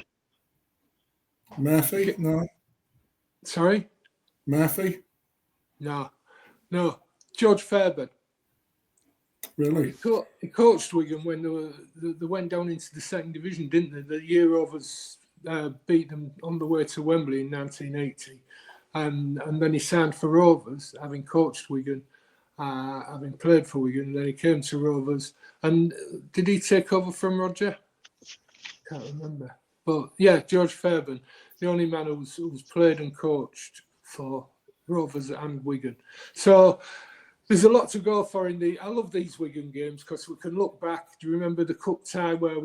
Murphy? No. Sorry? Murphy? No. George Fairbairn. Really? He coached Wigan when they went down into the second division, didn't they? The year Rovers beat them on the way to Wembley in 1980. And then he signed for Rovers, having coached Wigan, having played for Wigan. And then he came to Rovers. And did he take over from Roger? Can't remember. But yeah, George Fairbairn, the only man who's played and coached for Rovers and Wigan. So there's a lot to go for I love these Wigan games because we can look back. Do you remember the cup tie where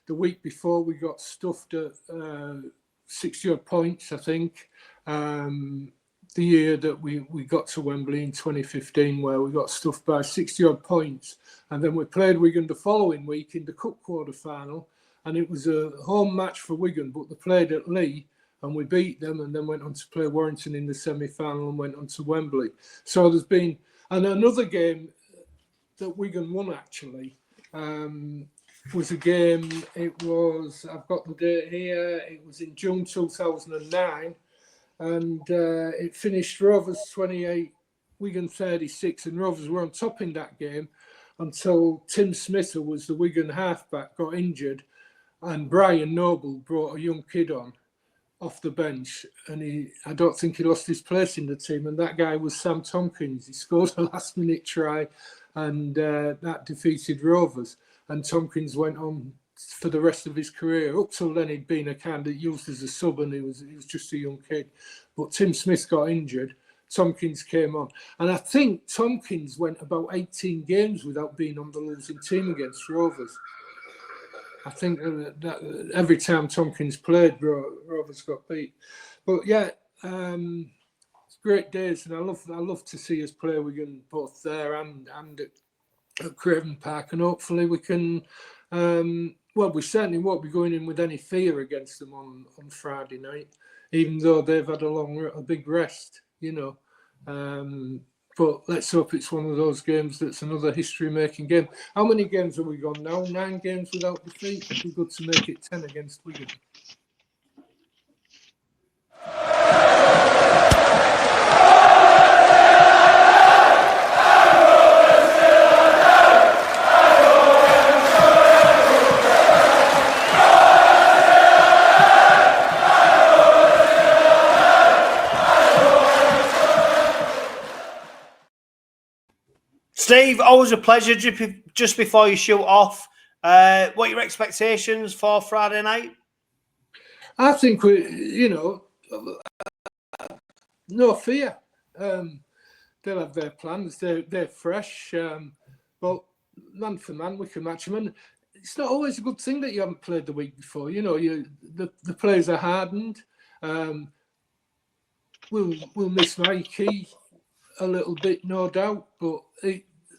the week before we got stuffed at 60-odd points, I think. The year that we got to Wembley in 2015 where we got stuffed by 60-odd points. And then we played Wigan the following week in the cup quarter-final. And it was a home match for Wigan, but they played at Lee and we beat them and then went on to play Warrington in the semi-final and went on to Wembley. So there's been... And another game that Wigan won, actually, was a game, I've got the date here, it was in June 2009, and it finished Rovers 28, Wigan 36, and Rovers were on top in that game until Tim Smith, who was the Wigan halfback, got injured, and Brian Noble brought a young kid on off the bench, and I don't think he lost his place in the team, and that guy was Sam Tompkins. He scored a last-minute try, and that defeated Rovers, and Tompkins went on for the rest of his career. Up till then, he'd been a candidate used as a sub, and he was just a young kid. But Tim Smith got injured. Tompkins came on, and I think Tompkins went about 18 games without being on the losing team against Rovers. I think that every time Tompkins played, Rovers got beat. But yeah, it's great days, and I love to see us play Wigan both there and at Craven Park, and hopefully we can. Well, we certainly won't be going in with any fear against them on Friday night, even though they've had a big rest, you know. But let's hope it's one of those games that's another history-making game. How many games have we gone now? 9 games without defeat. It'd be good to make it 10 against Wigan. Steve, always a pleasure. Just before you shoot off, what are your expectations for Friday night? I think no fear. They'll have their plans. They're fresh, but man for man, we can match them. And it's not always a good thing that you haven't played the week before. You know, the players are hardened. We'll miss Mikey a little bit, no doubt, but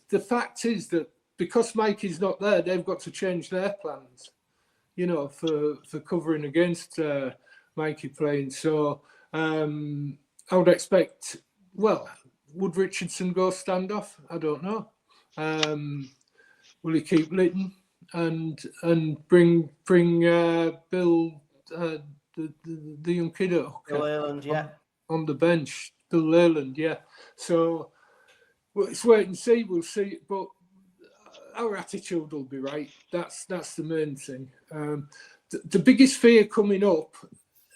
the fact is that because Mikey's not there, they've got to change their plans, you know, for covering against Mikey playing. So I would expect, well, would Richardson go standoff? I don't know. Will he keep Litton and bring Bill, the young kid at hooker, on the bench, Bill Leyland, yeah. So well, it's wait and see. We'll see, but our attitude will be right. That's the main thing. The biggest fear coming up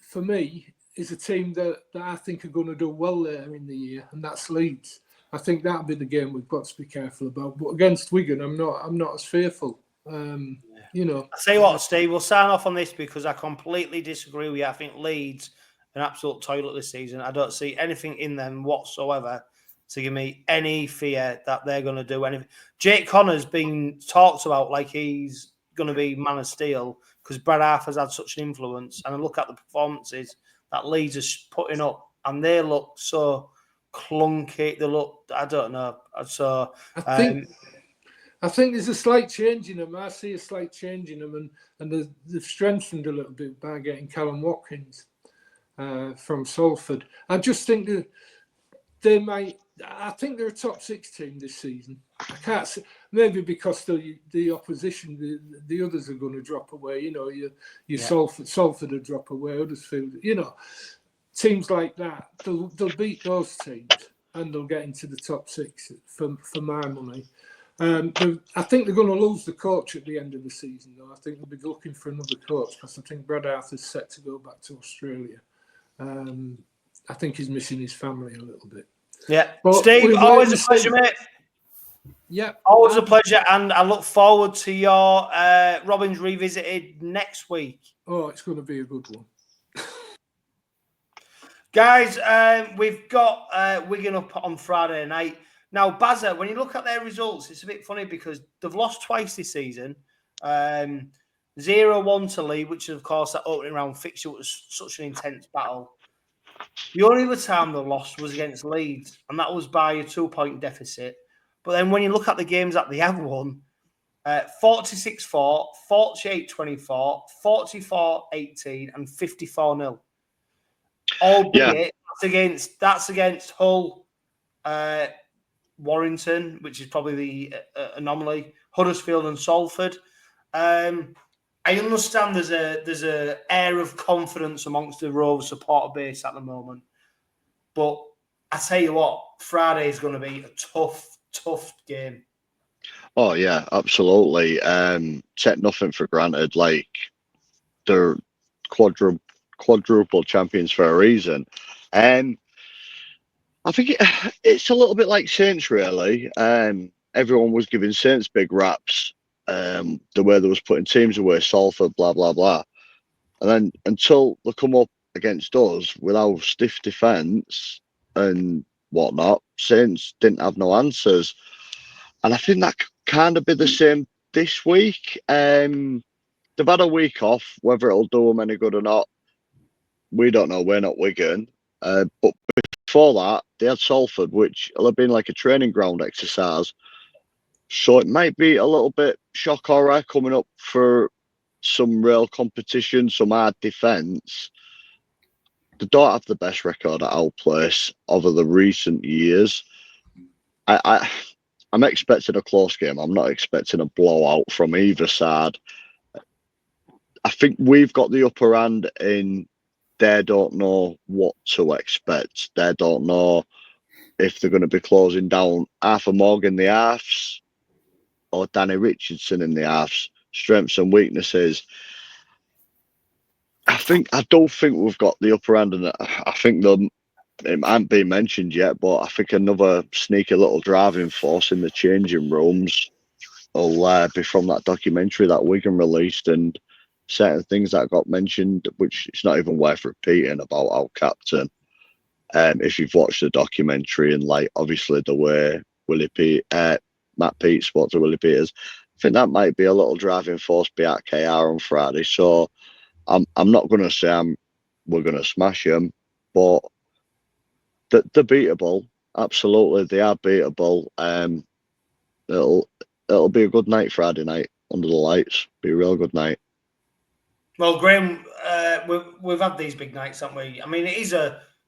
for me is a team that I think are going to do well later in the year, and that's Leeds. I think that'll be the game we've got to be careful about. But against Wigan, I'm not as fearful. You know. I say what, Steve. We'll sign off on this because I completely disagree with you. I think Leeds an absolute toilet this season. I don't see anything in them whatsoever to give me any fear that they're going to do anything. Jake Connor's been talked about like he's going to be man of steel because Brad Arthur's had such an influence. And I look at the performances that Leeds are putting up, and they look so clunky. They look, I don't know. So I think there's a slight change in them. I see a slight change in them, and they've strengthened a little bit by getting Callum Watkins from Salford. I just think that they might. I think they're a top 6 team this season. I can't say, maybe because the opposition, the others are going to drop away. You know, your Salford will drop away, Huddersfield. You know, teams like that, they'll beat those teams and they'll get into the top 6 for my money. I think they're going to lose the coach at the end of the season, though. I think they'll be looking for another coach because I think Brad Arthur's set to go back to Australia. I think he's missing his family a little bit. Yeah. But Steve, always a pleasure, mate. Yeah. Always a pleasure, and I look forward to your Robins Revisited next week. Oh, it's going to be a good one. Guys, we've got Wigan up on Friday night. Now, Bazza, when you look at their results, it's a bit funny because they've lost twice this season. 0-1 to Leeds, which, of course, that opening round fixture was such an intense battle. The only other time they lost was against Leeds, and that was by a 2-point deficit. But then when you look at the games that they have won, 46-4, 48-24, 44-18, and 54-0. Albeit that's against Hull, Warrington, which is probably the anomaly, Huddersfield and Salford. I understand there's a air of confidence amongst the Rovers supporter base at the moment, but I tell you what, Friday is going to be a tough game. Oh yeah, absolutely. Take nothing for granted. Like, they're quadruple champions for a reason, and I think it's a little bit like Saints, really. Everyone was giving Saints big raps. The way they was putting teams away, Salford, blah blah blah, and then until they come up against us with our stiff defence and whatnot, Saints didn't have no answers, and I think that could kind of be the same this week. They've had a week off. Whether it'll do them any good or not, we don't know. We're not Wigan, but before that, they had Salford, which will have been like a training ground exercise. So it might be a little bit shock horror coming up for some real competition, some hard defence. They don't have the best record at our place over the recent years. I'm expecting a close game. I'm not expecting a blowout from either side. I think we've got the upper hand in they don't know what to expect. They don't know if they're going to be closing down Arthur Morgan the halves or Danny Richardson in the halves. Strengths and weaknesses. I don't think we've got the upper hand, and I think it hasn't been mentioned yet, but I think another sneaky little driving force in the changing rooms will be from that documentary that Wigan released, and certain things that got mentioned, which it's not even worth repeating, about our captain. If you've watched the documentary, and like obviously the way Matt Pete spoke to Willie Peters, I think that might be a little driving force behind KR on Friday. So I'm not going to say we're going to smash them, but they're beatable. Absolutely, they are beatable. It'll be a good night Friday night under the lights. Be a real good night. Well, Graham, we've had these big nights, haven't we? I mean,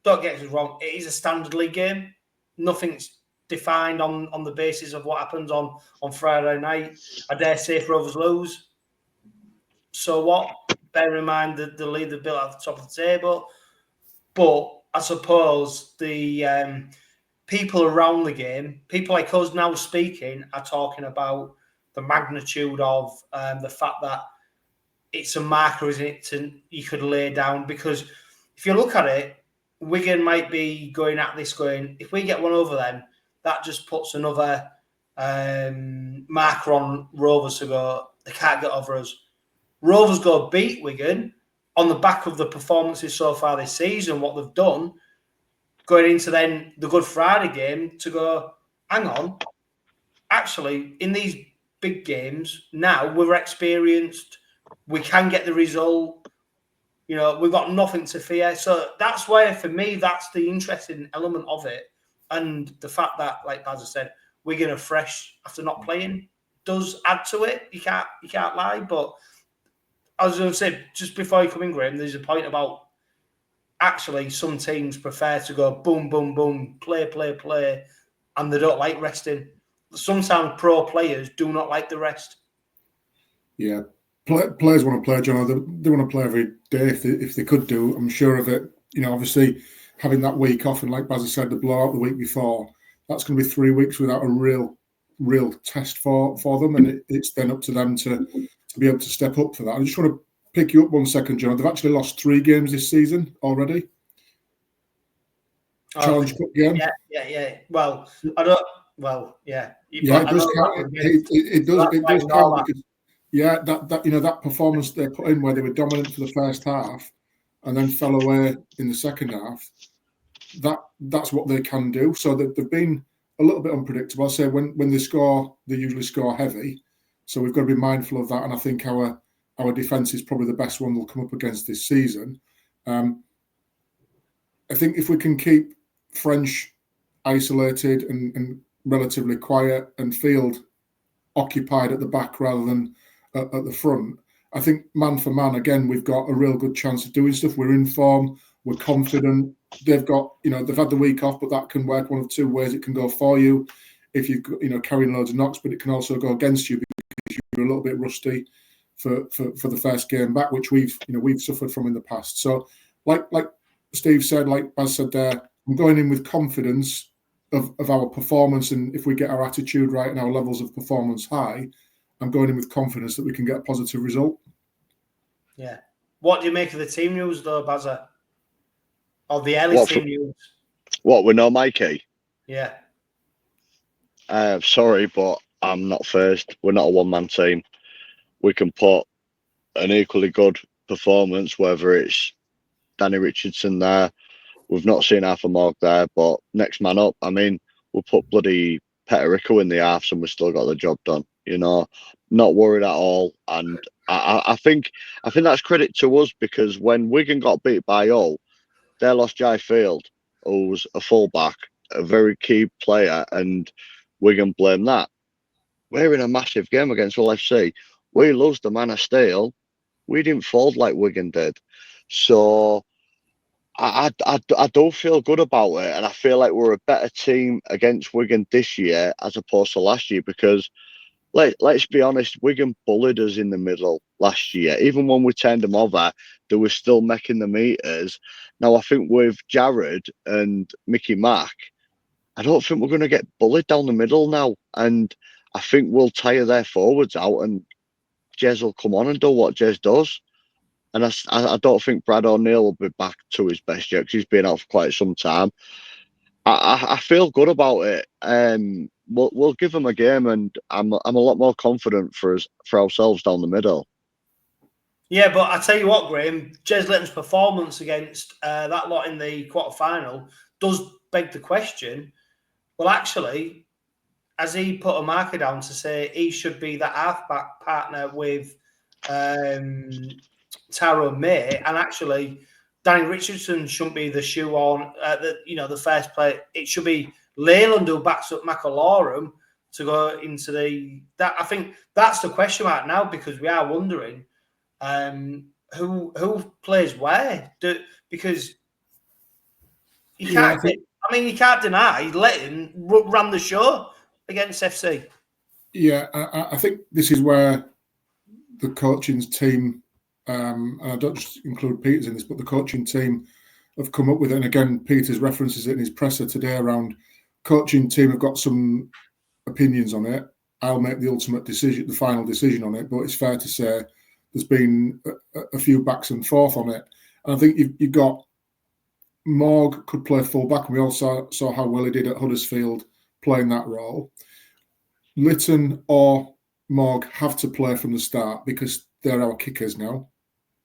don't get us wrong, it is a standard league game. Nothing's defined on the basis of what happens on Friday night. I dare say if Rovers lose, so what? Bear in mind that the lead they've built at the top of the table. But I suppose the people around the game, people like us now speaking, are talking about the magnitude of the fact that it's a marker, isn't it, you could lay down. Because if you look at it, Wigan might be going at this going, if we get one over them, that just puts another marker on Rovers to go, they can't get over us. Rovers go beat Wigan on the back of the performances so far this season, what they've done, going into then the Good Friday game to go, hang on, actually, in these big games, now we're experienced, we can get the result, you know, we've got nothing to fear. So that's where, for me, that's the interesting element of it. And the fact that, like Bazza said, Wigan are fresh after not playing does add to it. You can't lie. But I was going to say, just before you come in, Graham, there's a point about actually some teams prefer to go boom, boom, boom, play, and they don't like resting. Sometimes pro players do not like the rest. Yeah, players want to play, John. They want to play every day if they could do. I'm sure of it. You know, obviously having that week off, and like Bazza said, the blowout the week before, that's going to be 3 weeks without a real test for them, and it's then up to them to be able to step up for that. I just want to pick you up 1 second, John. They've actually lost 3 games this season already. Challenge Cup game. Yeah. Well, I don't. Well, yeah. Yeah, it does count. It does count because that performance they put in where they were dominant for the first half and then fell away in the second half. That's what they can do. So they've been a little bit unpredictable. I say when they score, they usually score heavy. So we've got to be mindful of that. And I think our defence is probably the best one they'll come up against this season. I think if we can keep French isolated and relatively quiet and Field occupied at the back rather than at the front, I think man for man, again, we've got a real good chance of doing stuff. We're in form. We're confident. They've got, they've had the week off, but that can work one of 2 ways. It can go for you if you're carrying loads of knocks, but it can also go against you because you're a little bit rusty for the first game back, which we've suffered from in the past. So like Steve said, like Baz said there, I'm going in with confidence of our performance, and if we get our attitude right and our levels of performance high, I'm going in with confidence that we can get a positive result. Yeah. What do you make of the team news, though, Bazza? Or the early team news? What, with no Mikey? Yeah. Sorry, but I'm not first. We're not a one-man team. We can put an equally good performance, whether it's Danny Richardson there. We've not seen 𝗕𝗏𝗏 there, but next man up. I mean, we'll put bloody 𝗃𝗏𝗏𝗏 in the halves and we've still got the job done. Not worried at all. And I think that's credit to us, because when Wigan got beat by Hull, they lost 𝗫𝗓𝗓𝗏, who's a fullback, a very key player, and Wigan blamed that. We're in a massive game against Hull FC. We lost the man of steel. We didn't fold like Wigan did. So I do feel good about it, and I feel like we're a better team against Wigan this year as opposed to last year, because let's be honest, Wigan bullied us in the middle last year. Even when we turned them over, they were still making the meters. Now, I think with Jared and Mickey Mack, I don't think we're going to get bullied down the middle now. And I think we'll tire their forwards out and Jez will come on and do what Jez does. And I don't think Brad O'Neill will be back to his best yet, because he's been out for quite some time. I feel good about it. We'll give them a game, and I'm a lot more confident for ourselves down the middle. Yeah, but I tell you what, Graham, Jez Litton's performance against that lot in the quarter-final does beg the question, well, actually, has he put a marker down to say he should be the halfback partner with Tyrone May, and actually Danny Richardson shouldn't be the shoe on, the first play. It should be Leyland who backs up McAlorum to go into that. I think that's the question mark now, because we are wondering who plays where. Because you can't. You can't deny Letton ran the show against FC. Yeah, I think this is where the coaching team, and I don't just include Peters in this, but the coaching team have come up with it. And again, Peters references it in his presser today around coaching team have got some opinions on it. I'll make the ultimate decision, the final decision on it, but it's fair to say there's been a few backs and forth on it. And I think you've got Morg could play full-back, and we all saw how well he did at Huddersfield playing that role. Litton or Morg have to play from the start, because they're our kickers now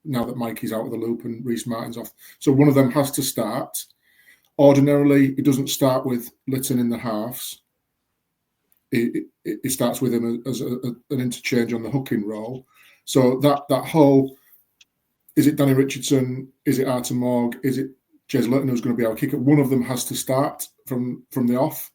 that Mikey's out of the loop and Reece Martin's off. So one of them has to start. Ordinarily, it doesn't start with Litton in the halves. It starts with him as an interchange on the hooking role. So that whole, is it Danny Richardson? Is it Artur Morg? Is it Jez Litton who's going to be our kicker? One of them has to start from the off.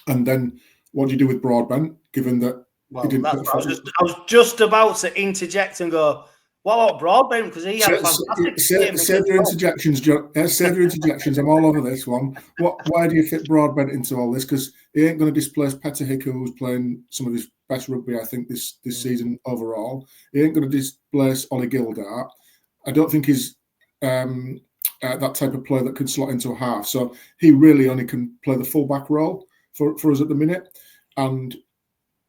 And then what do you do with Broadbent, given that Well, that's what I was just about to interject and go, what about Broadbent? Because he had a fantastic game. Save your interjections, John. Save your interjections. I'm all over this one. Why do you fit Broadbent into all this? Because he ain't going to displace 𝗵𝗂𝗃𝗂𝗃, who's playing some of his best rugby, I think, this season overall. He ain't going to displace Ollie Gildart. I don't think he's that type of player that can slot into a half. So he really only can play the fullback role for us at the minute. And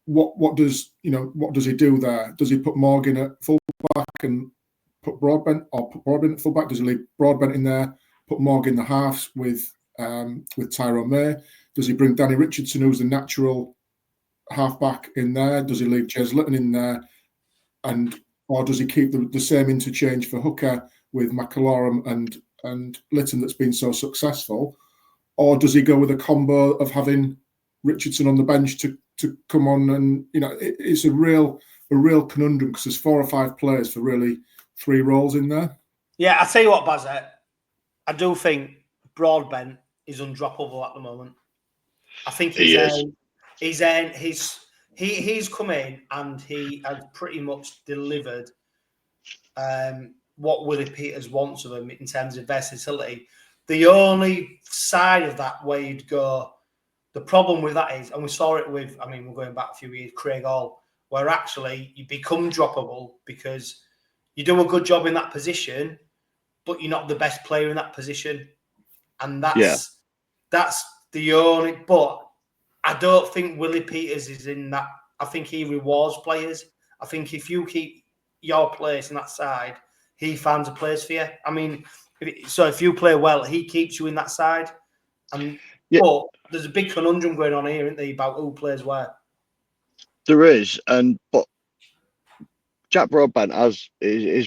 what does he do there? Does he put Morgan at fullback and put Broadbent, or put Broadbent at fullback? Does he leave Broadbent in there, put Morgan in the halves with Tyrone May? Does he bring Danny Richardson, who's the natural halfback, in there? Does he leave 𝗂𝗏𝗏 in there, or does he keep the same interchange for hooker with 𝗂𝗏𝗏𝗏 and Lytton that's been so successful, or does he go with a combo of having Richardson on the bench to come on? And it's a real conundrum, because there's 4 or 5 players for really 3 roles in there. Yeah, I tell you what, Bazza, I do think Broadbent is undroppable at the moment. I think he's come in and he has pretty much delivered what Willie Peters wants of him in terms of versatility. The only side of that where you'd go, the problem with that is, and we saw it with, we're going back a few years, Craig Hall, where actually you become droppable because you do a good job in that position, but you're not the best player in that position. And that's the only, but I don't think Willie Peters is in that. I think he rewards players. I think if you keep your place in that side, he finds a place for you. If you play well, he keeps you in that side. But there's a big conundrum going on here, isn't there, about who plays where? There is, but Jack Broadbent has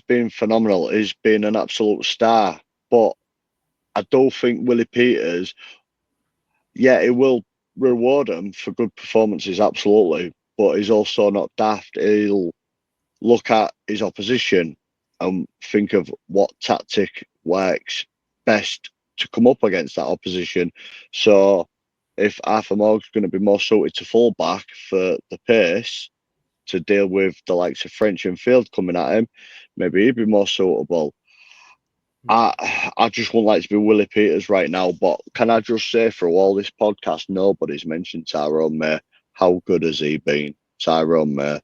been phenomenal. He's been an absolute star. But I don't think Willie Peters, he will reward him for good performances, absolutely. But he's also not daft. He'll look at his opposition and think of what tactic works best to come up against that opposition. So if Arthur Morgan's going to be more suited to fullback for the pace to deal with the likes of French and Field coming at him, maybe he'd be more suitable. I just wouldn't like to be Willie Peters right now, but can I just say, through all this podcast, nobody's mentioned Tyrone May. How good has he been, Tyrone May?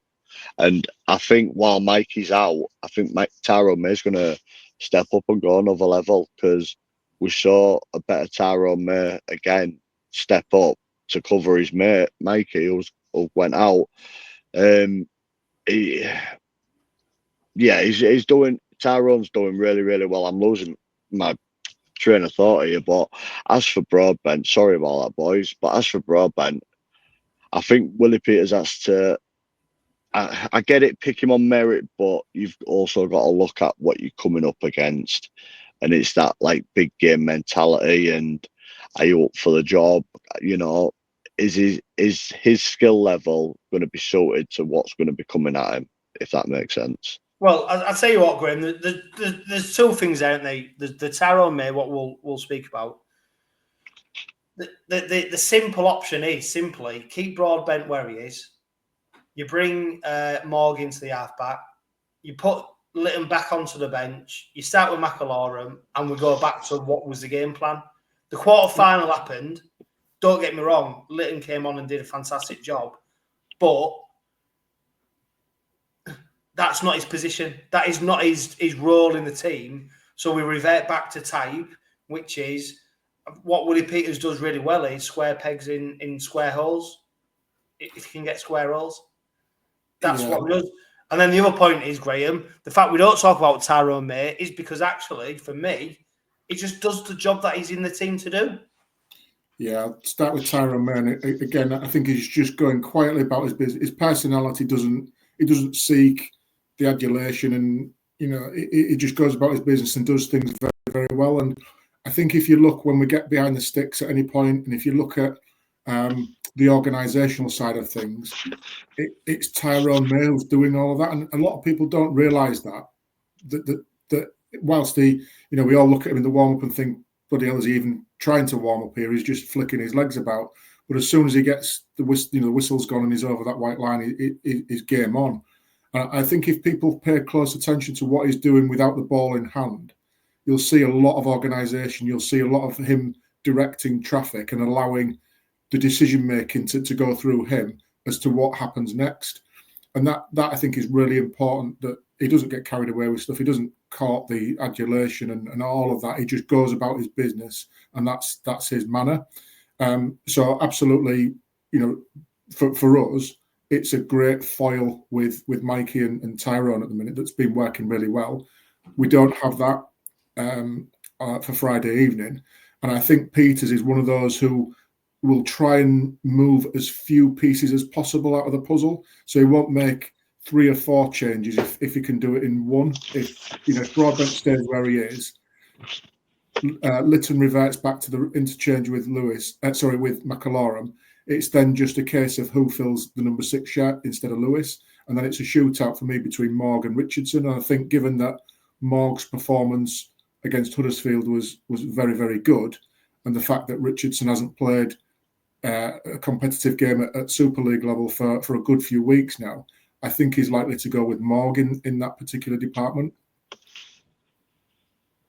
And I think while Mikey's out, I think Tyrone May's going to step up and go another level, because we saw a better Tyrone May again step up to cover his mate Mikey, who went out. He's doing. Tyrone's doing really, really well. I'm losing my train of thought here, but as for Broadbent, sorry about that, boys, but as for Broadbent, I think Willie Peters has to. I get it, pick him on merit, but you've also got to look at what you're coming up against, and it's that like big game mentality. And are you up for the job? Is his skill level going to be suited to what's going to be coming at him? If that makes sense. Well, I'll tell you what, Graham. There's 2 things there, aren't they? The Tyrone May, what we'll speak about. The simple option is simply keep Broadbent where he is. You bring Morgan to the halfback. You put Lytton back onto the bench. You start with 𝗂𝗏𝗏𝗏𝗏, and we go back to what was the game plan. The quarter-final happened. Don't get me wrong. Lytton came on and did a fantastic job. But that's not his position. That is not his role in the team. So we revert back to type, which is what Willie Peters does really well, is square pegs in square holes. If you can get square holes. That's what he does. And then the other point is, Graham, the fact we don't talk about Tyrone May is because actually, for me, he just does the job that he's in the team to do. Yeah, I'll start with Tyrone May. And again, I think he's just going quietly about his business. His personality doesn't seek the adulation, and he just goes about his business and does things very, very well. And I think if you look, when we get behind the sticks at any point, and if you look at the organisational side of things, it's Tyrone May who's doing all of that, and a lot of people don't realise that whilst we all look at him in the warm up and think, bloody hell, is he even trying to warm up here? He's just flicking his legs about. But as soon as he gets the whistle's gone and he's over that white line, he's game on. I think if people pay close attention to what he's doing without the ball in hand, you'll see a lot of organisation. You'll see a lot of him directing traffic and allowing the decision making to go through him as to what happens next. And that I think is really important, that he doesn't get carried away with stuff. He doesn't court the adulation and all of that. He just goes about his business, and that's his manner. So absolutely, for us, it's a great foil with Mikey and Tyrone at the minute that's been working really well. We don't have that for Friday evening. And I think Peters is one of those who will try and move as few pieces as possible out of the puzzle. So he won't make 3 or 4 changes if he can do it in one. If Broadbent stays where he is, Lytton reverts back to the interchange with with McIlroy. It's then just a case of who fills the number 6 shirt instead of Lewis. And then it's a shootout for me between Morg and Richardson. And I think given that Morg's performance against Huddersfield was very, very good, and the fact that Richardson hasn't played a competitive game at Super League level for a good few weeks now, I think he's likely to go with Morg in that particular department.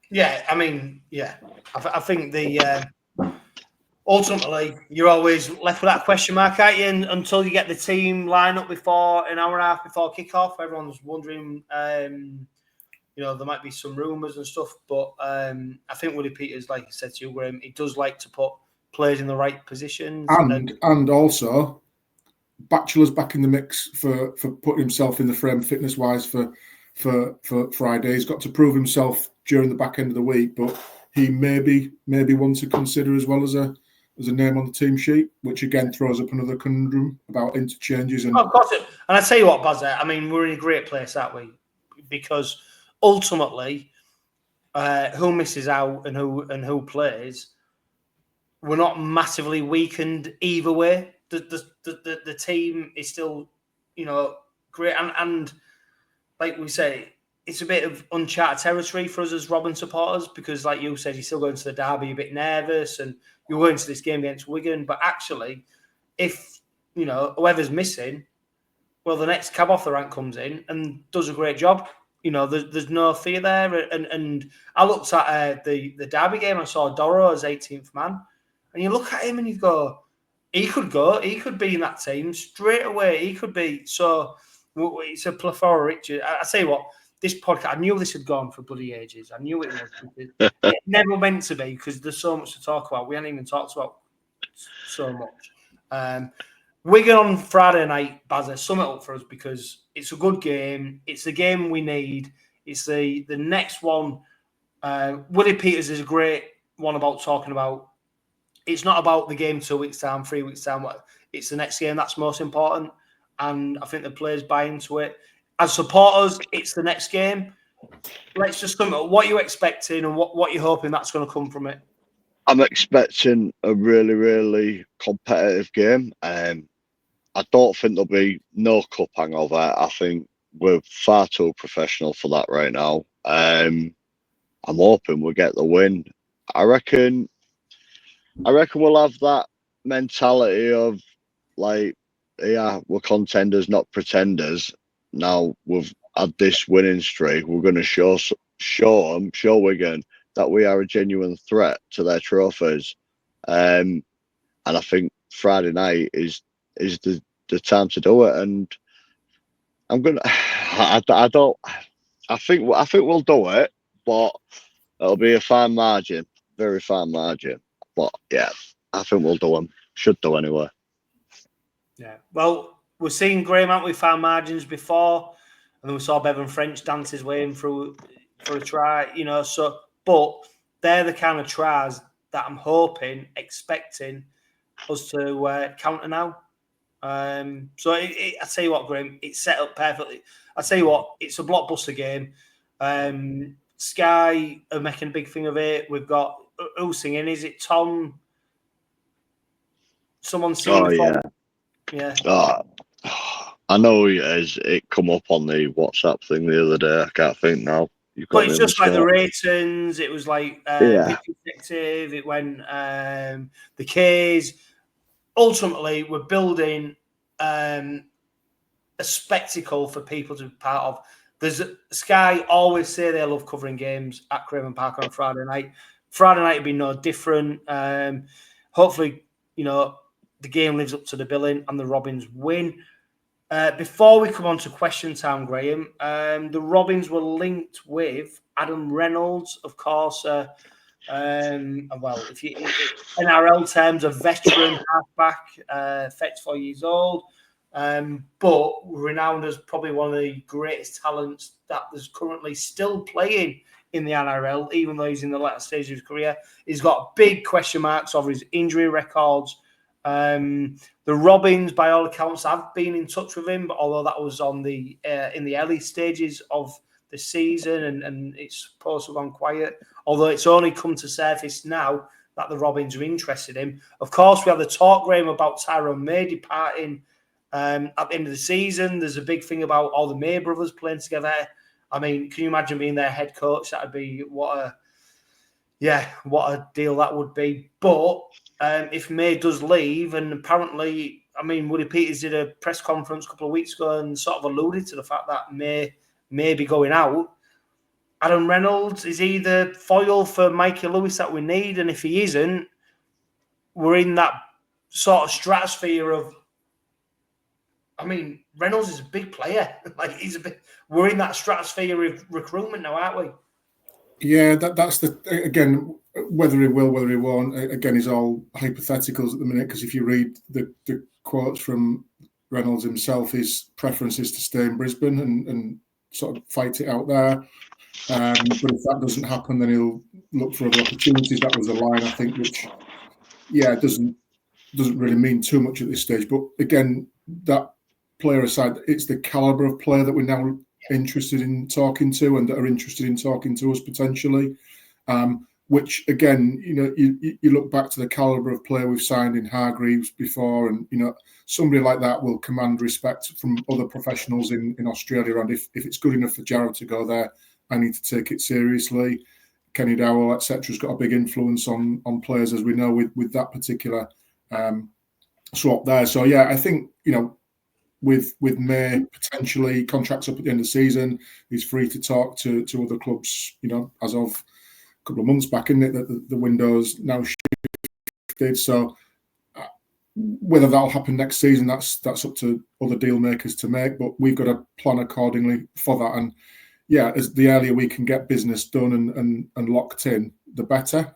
Yeah, I mean, yeah. I think ultimately you're always left with that question mark, aren't you? And until you get the team line up before an hour and a half before kickoff, everyone's wondering. There might be some rumours and stuff, but I think Woody Peters, like I said to you, Graham, he does like to put players in the right positions. And also, Batchelor's back in the mix for putting himself in the frame fitness-wise for Friday. He's got to prove himself during the back end of the week, but he maybe one to consider as well as a name on the team sheet, which again throws up another conundrum about interchanges. And of course, and I tell you what, Bazza, I mean, we're in a great place, aren't we? Because ultimately, who misses out and who plays, we're not massively weakened either way. The team is still, great, and like we say, it's a bit of uncharted territory for us as Robin supporters, because, like you said, you're still going to the derby a bit nervous, and you're going to this game against Wigan. But actually, if whoever's missing, well, the next cab off the rank comes in and does a great job. There's no fear there. And I looked at the derby game. I saw Doro as 18th man, and you look at him and you go, he could be in that team straight away. He could be. So it's a plethora. Richard, I tell you what, this podcast, I knew this had gone for bloody ages. I knew it was. It never meant to be, because there's so much to talk about. We haven't even talked about so much. Wigan on Friday night, Bazza, sum it up for us, because it's a good game. It's the game we need. It's the next one. Woody Peters is a great one about talking about. It's not about the game 2 weeks time, 3 weeks time. It's the next game that's most important, and I think the players buy into it. As supporters, it's the next game. Let's just sum it up. What are you expecting, and what you're hoping that's going to come from it? I'm expecting a really, really competitive game. I don't think there'll be no cup hangover. I think we're far too professional for that right now. I'm hoping we'll get the win. I reckon we'll have that mentality of, like, yeah, we're contenders, not pretenders. Now we've had this winning streak, we're going to show Wigan that we are a genuine threat to their trophies. And I think Friday night is the time to do it. And I think we'll do it, but it'll be a fine margin, very fine margin. But yeah, I think we'll do them. Should do anyway. Yeah. Well, we've seen Graham out with fine margins before, and then we saw Bevan French dance his way in for a try. So, but they're the kind of tries that I'm expecting us to counter now. So I tell you what, Graham, it's set up perfectly. I tell you what, it's a blockbuster game. Sky are making a big thing of it. We've got who's singing? Is it Tom? Someone singing. Oh before? Yeah. I know it is. It come up on the WhatsApp thing the other day. I can't think now. But it's just like the ratings. It was like Detective. It went the K's. ultimately, we're building a spectacle for people to be part of. There's Sky always say they love covering games at Craven Park on Friday night. Friday night will be no different. Hopefully, the game lives up to the billing and the Robins win. Before we come on to question time, Graham, the Robins were linked with Adam Reynolds, of course. Well, if you NRL terms, a veteran halfback, 34 years old, but renowned as probably one of the greatest talents that is currently still playing in the NRL, even though he's in the latter stage of his career. He's got big question marks over his injury records. The Robins, by all accounts, have been in touch with him, but although that was on the in the early stages of the season, and it's supposed to have gone quiet. Although it's only come to surface now that the Robins are interested in him. Of course, we have the talk, Graham, about Tyrone May departing at the end of the season. There's a big thing about all the May brothers playing together. I mean, can you imagine being their head coach? That'd be what a deal that would be. But if May does leave, and apparently, I mean, Woody Peters did a press conference a couple of weeks ago and sort of alluded to the fact that May be going out. Adam Reynolds is either foil for Mikey Lewis that we need, and if he isn't, we're in that sort of stratosphere of. I mean, Reynolds is a big player. We're in that stratosphere of recruitment now, aren't we? Yeah, that's again, whether he will, whether he won't, again, is all hypotheticals at the minute, because if you read the quotes from Reynolds himself, his preference is to stay in Brisbane and sort of fight it out there. But if that doesn't happen, then he'll look for other opportunities. That was a line, I think, which, doesn't really mean too much at this stage. But again, that player aside, it's the calibre of player that we're now interested in talking to, and that are interested in talking to us potentially. Which again, you look back to the calibre of player we've signed in Hargreaves before, and somebody like that will command respect from other professionals in Australia. And if it's good enough for Jarrod to go there, I need to take it seriously. Kenny Dowell, etc., has got a big influence on players, as we know, with that particular swap there. So yeah, I think with May potentially contracts up at the end of the season, he's free to talk to other clubs. As of a couple of months back, isn't it, that the window's now shifted. So whether that'll happen next season, that's up to other deal makers to make. But we've got to plan accordingly for that. And yeah, as the earlier we can get business done and locked in, the better.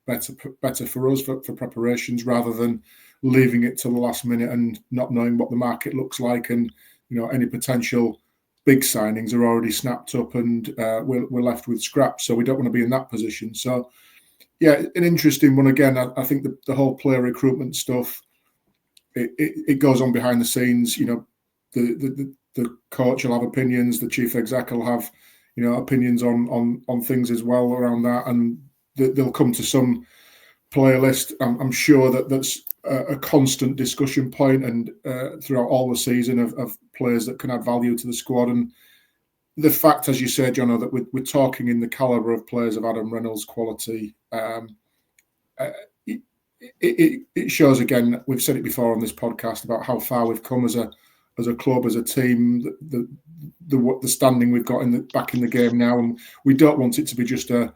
Better for us for preparations, rather than leaving it till the last minute and not knowing what the market looks like, and any potential big signings are already snapped up, and we're left with scraps. So we don't want to be in that position. So yeah, an interesting one again. I think the whole player recruitment stuff, it goes on behind the scenes. The coach will have opinions, the chief exec will have opinions on things as well around that, and they'll come to some player list. I'm sure that's a constant discussion point, and throughout all the season of players that can add value to the squad. And the fact, as you said, Jono, that we're talking in the calibre of players of Adam Reynolds' quality, it shows, again, we've said it before on this podcast, about how far we've come as a club, as a team, the standing we've got back in the game now. And we don't want it to be just a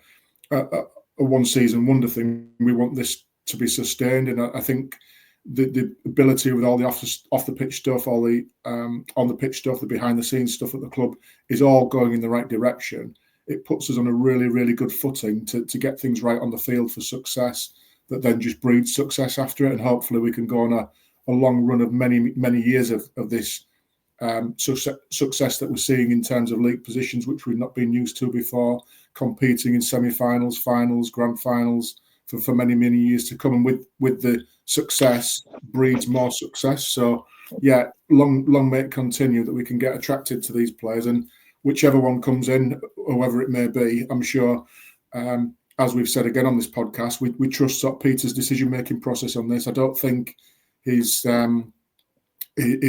one season wonder thing. We want this to be sustained, and I think the ability with all the off the pitch stuff, all the on the pitch stuff, the behind the scenes stuff at the club is all going in the right direction. It puts us on a really, really good footing to get things right on the field for success, that then just breeds success after it, and hopefully we can go on a long run of many years of this success that we're seeing in terms of league positions, which we've not been used to before, competing in semi-finals, finals, grand finals for many years to come. And with the success breeds more success. So yeah, long may it continue, that we can get attracted to these players, and whichever one comes in, whoever it may be, I'm sure, as we've said again on this podcast, we trust Peter's decision-making process on this. I don't think his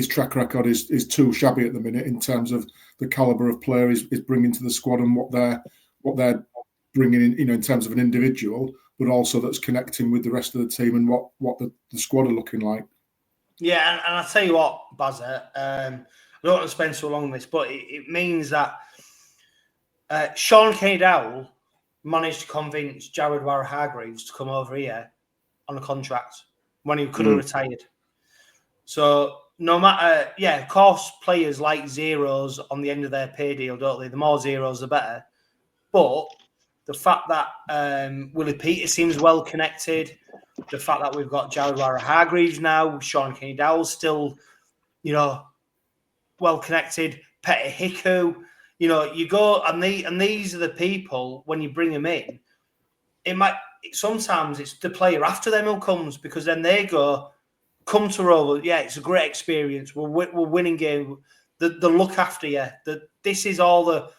track record is too shabby at the minute in terms of the calibre of player is bringing to the squad, and what they're bringing in, in terms of an individual. but also that's connecting with the rest of the team and what the squad are looking like. Yeah, and I'll tell you what, Bazza, I don't want to spend so long on this, but it means that 𝗁𝗂𝗃𝗃𝗃 managed to convince 𝗂𝗃𝗃𝗃𝗃 to come over here on a contract when he could have retired. So no matter, of course, players like zeros on the end of their pay deal, don't they? The more zeros, the better. But the fact that 𝗀𝗂𝗃𝗃𝗃 seems well connected, the fact that we've got 𝗂𝗃𝗃𝗃𝗃 now, 𝗁𝗂𝗃𝗃𝗃𝗃's still, well connected. 𝗃𝗃𝗃𝗃, you go and these are the people when you bring them in. Sometimes it's the player after them who comes, because then they come to Rover. Yeah, it's a great experience. We're winning game. The look after you. This is all the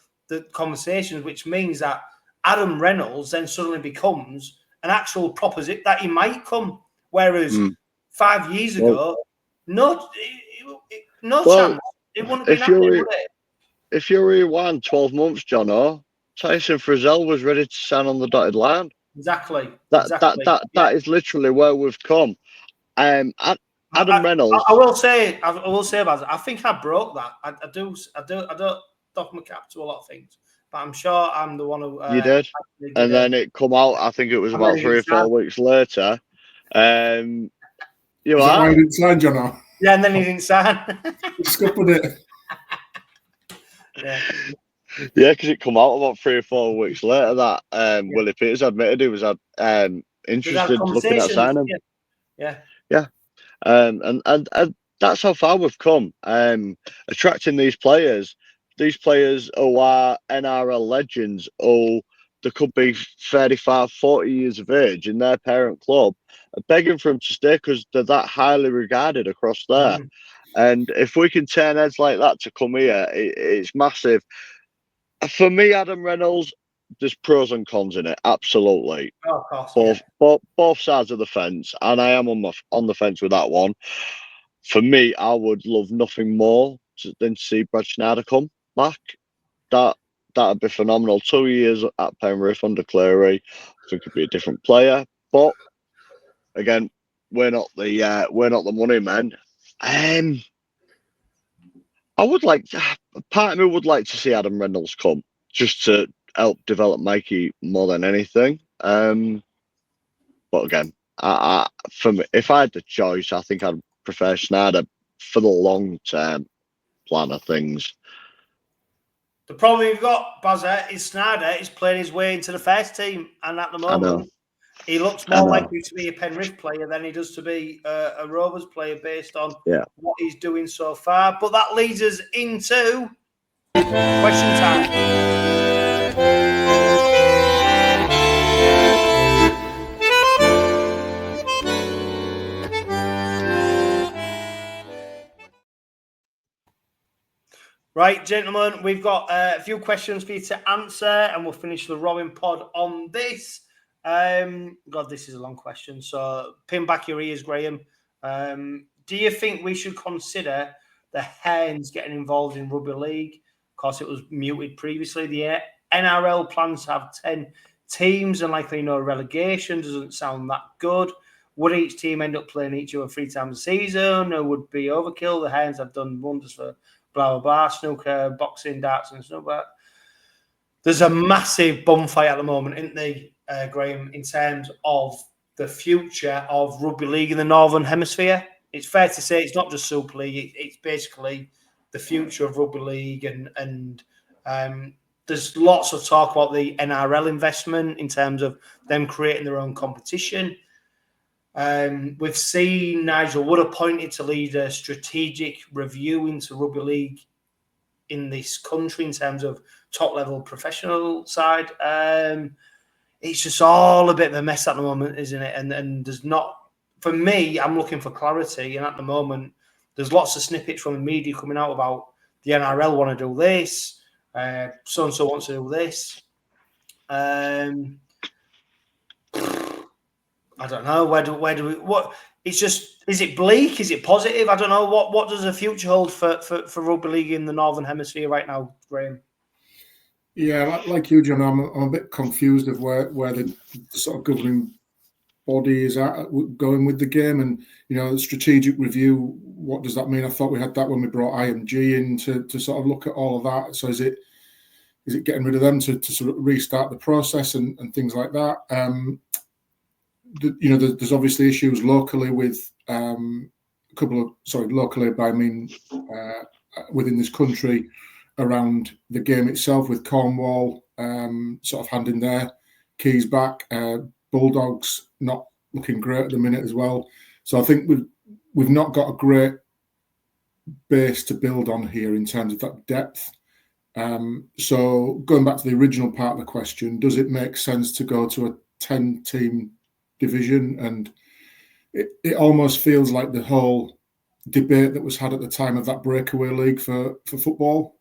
conversations, which means that Adam Reynolds then suddenly becomes an actual proposition that he might come. Whereas 5 years ago, no chance. It wouldn't be happening, would it? If you rewind 12 months, Jono, Tyson Frizzell was ready to sign on the dotted line. Exactly. That is literally where we've come. Adam Reynolds. I will say, about it, I think I broke that. I don't doff my cap to a lot of things, but I'm sure I'm the one who you did. And then it come out. I think it was about 3 or 4 weeks later. Is that why he didn't sign, Jono? Yeah, and then he didn't sign. He scuppered it. Yeah, because it come out about 3 or 4 weeks later that Willie Peters admitted he was interested looking at signing. And that's how far we've come. Attracting these players who are NRL legends, or they could be 35, 40 years of age in their parent club, are begging for them to stay because they're that highly regarded across there. And if we can turn heads like that to come here, it's massive. For me, Adam Reynolds, there's pros and cons in it, absolutely. Oh, of course, both sides of the fence, and I am on the fence with that one. For me, I would love nothing more than to see Brad Schneider come back. That'd be phenomenal. 2 years at Penrith under Cleary, I think he'd be a different player. But again, we're not the money men. I would like part of me would like to see Adam Reynolds come just to help develop Mikey more than anything. But again, for me, if I had the choice, I think I'd prefer Schneider for the long-term plan of things. The problem you've got, Bazza, is Schneider is playing his way into the first team, and at the moment, he looks more likely to be a Penrith player than he does to be a Rovers player based on what he's doing so far. But that leads us into question time. Right, gentlemen, we've got a few questions for you to answer, and we'll finish the Robin pod on this. God, this is a long question. So, pin back your ears, Graham. Do you think we should consider the Hens getting involved in rugby league? Of course, it was muted previously. The NRL plans to have 10 teams and likely no relegation. Doesn't sound that good. Would each team end up playing each other 3 times a season, or would be overkill? The Hens have done wonders for blah, blah, blah, snooker, boxing, darts, and stuff like that. There's a massive bum fight at the moment, isn't there, Graham, in terms of the future of rugby league in the Northern Hemisphere? It's fair to say it's not just Super League, it's basically the future of rugby league, and there's lots of talk about the NRL investment in terms of them creating their own competition. We've seen Nigel Wood appointed to lead a strategic review into rugby league in this country in terms of top-level professional side. It's just all a bit of a mess at the moment, isn't it? And there's not, for me, I'm looking for clarity. And at the moment, there's lots of snippets from the media coming out about the NRL want to do this, so-and-so wants to do this. I don't know. Where do we? What? It's just. Is it bleak? Is it positive? I don't know. What does the future hold for rugby league in the Northern Hemisphere right now, Graham? Yeah, like you, John, I'm a bit confused of where the sort of governing body is at going with the game, and the strategic review. What does that mean? I thought we had that when we brought IMG in to sort of look at all of that. So is it getting rid of them to sort of restart the process and things like that? There's obviously issues locally with locally, but I mean within this country around the game itself, with Cornwall sort of handing their keys back, Bulldogs not looking great at the minute as well. So I think we've not got a great base to build on here in terms of that depth. So going back to the original part of the question, does it make sense to go to a 10-team division? And it almost feels like the whole debate that was had at the time of that breakaway league for football.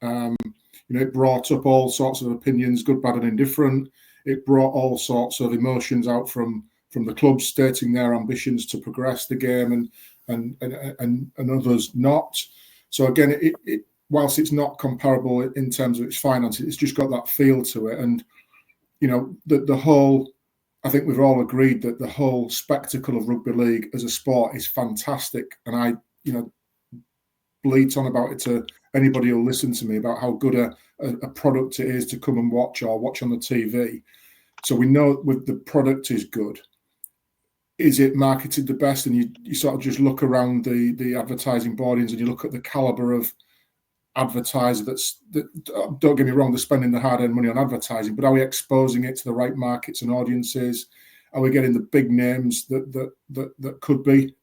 It brought up all sorts of opinions, good, bad, and indifferent. It brought all sorts of emotions out from the clubs stating their ambitions to progress the game and others not. So again, it whilst it's not comparable in terms of its finances, it's just got that feel to it. And the whole, I think we've all agreed that the whole spectacle of rugby league as a sport is fantastic, and I bleat on about it to anybody who'll listen to me about how good a product it is to come and watch or watch on the TV. So we know with the product is good. Is it marketed the best? And you sort of just look around the advertising boardings and you look at the caliber of advertiser that don't get me wrong, they're spending the hard-earned money on advertising, but are we exposing it to the right markets and audiences? Are we getting the big names that could be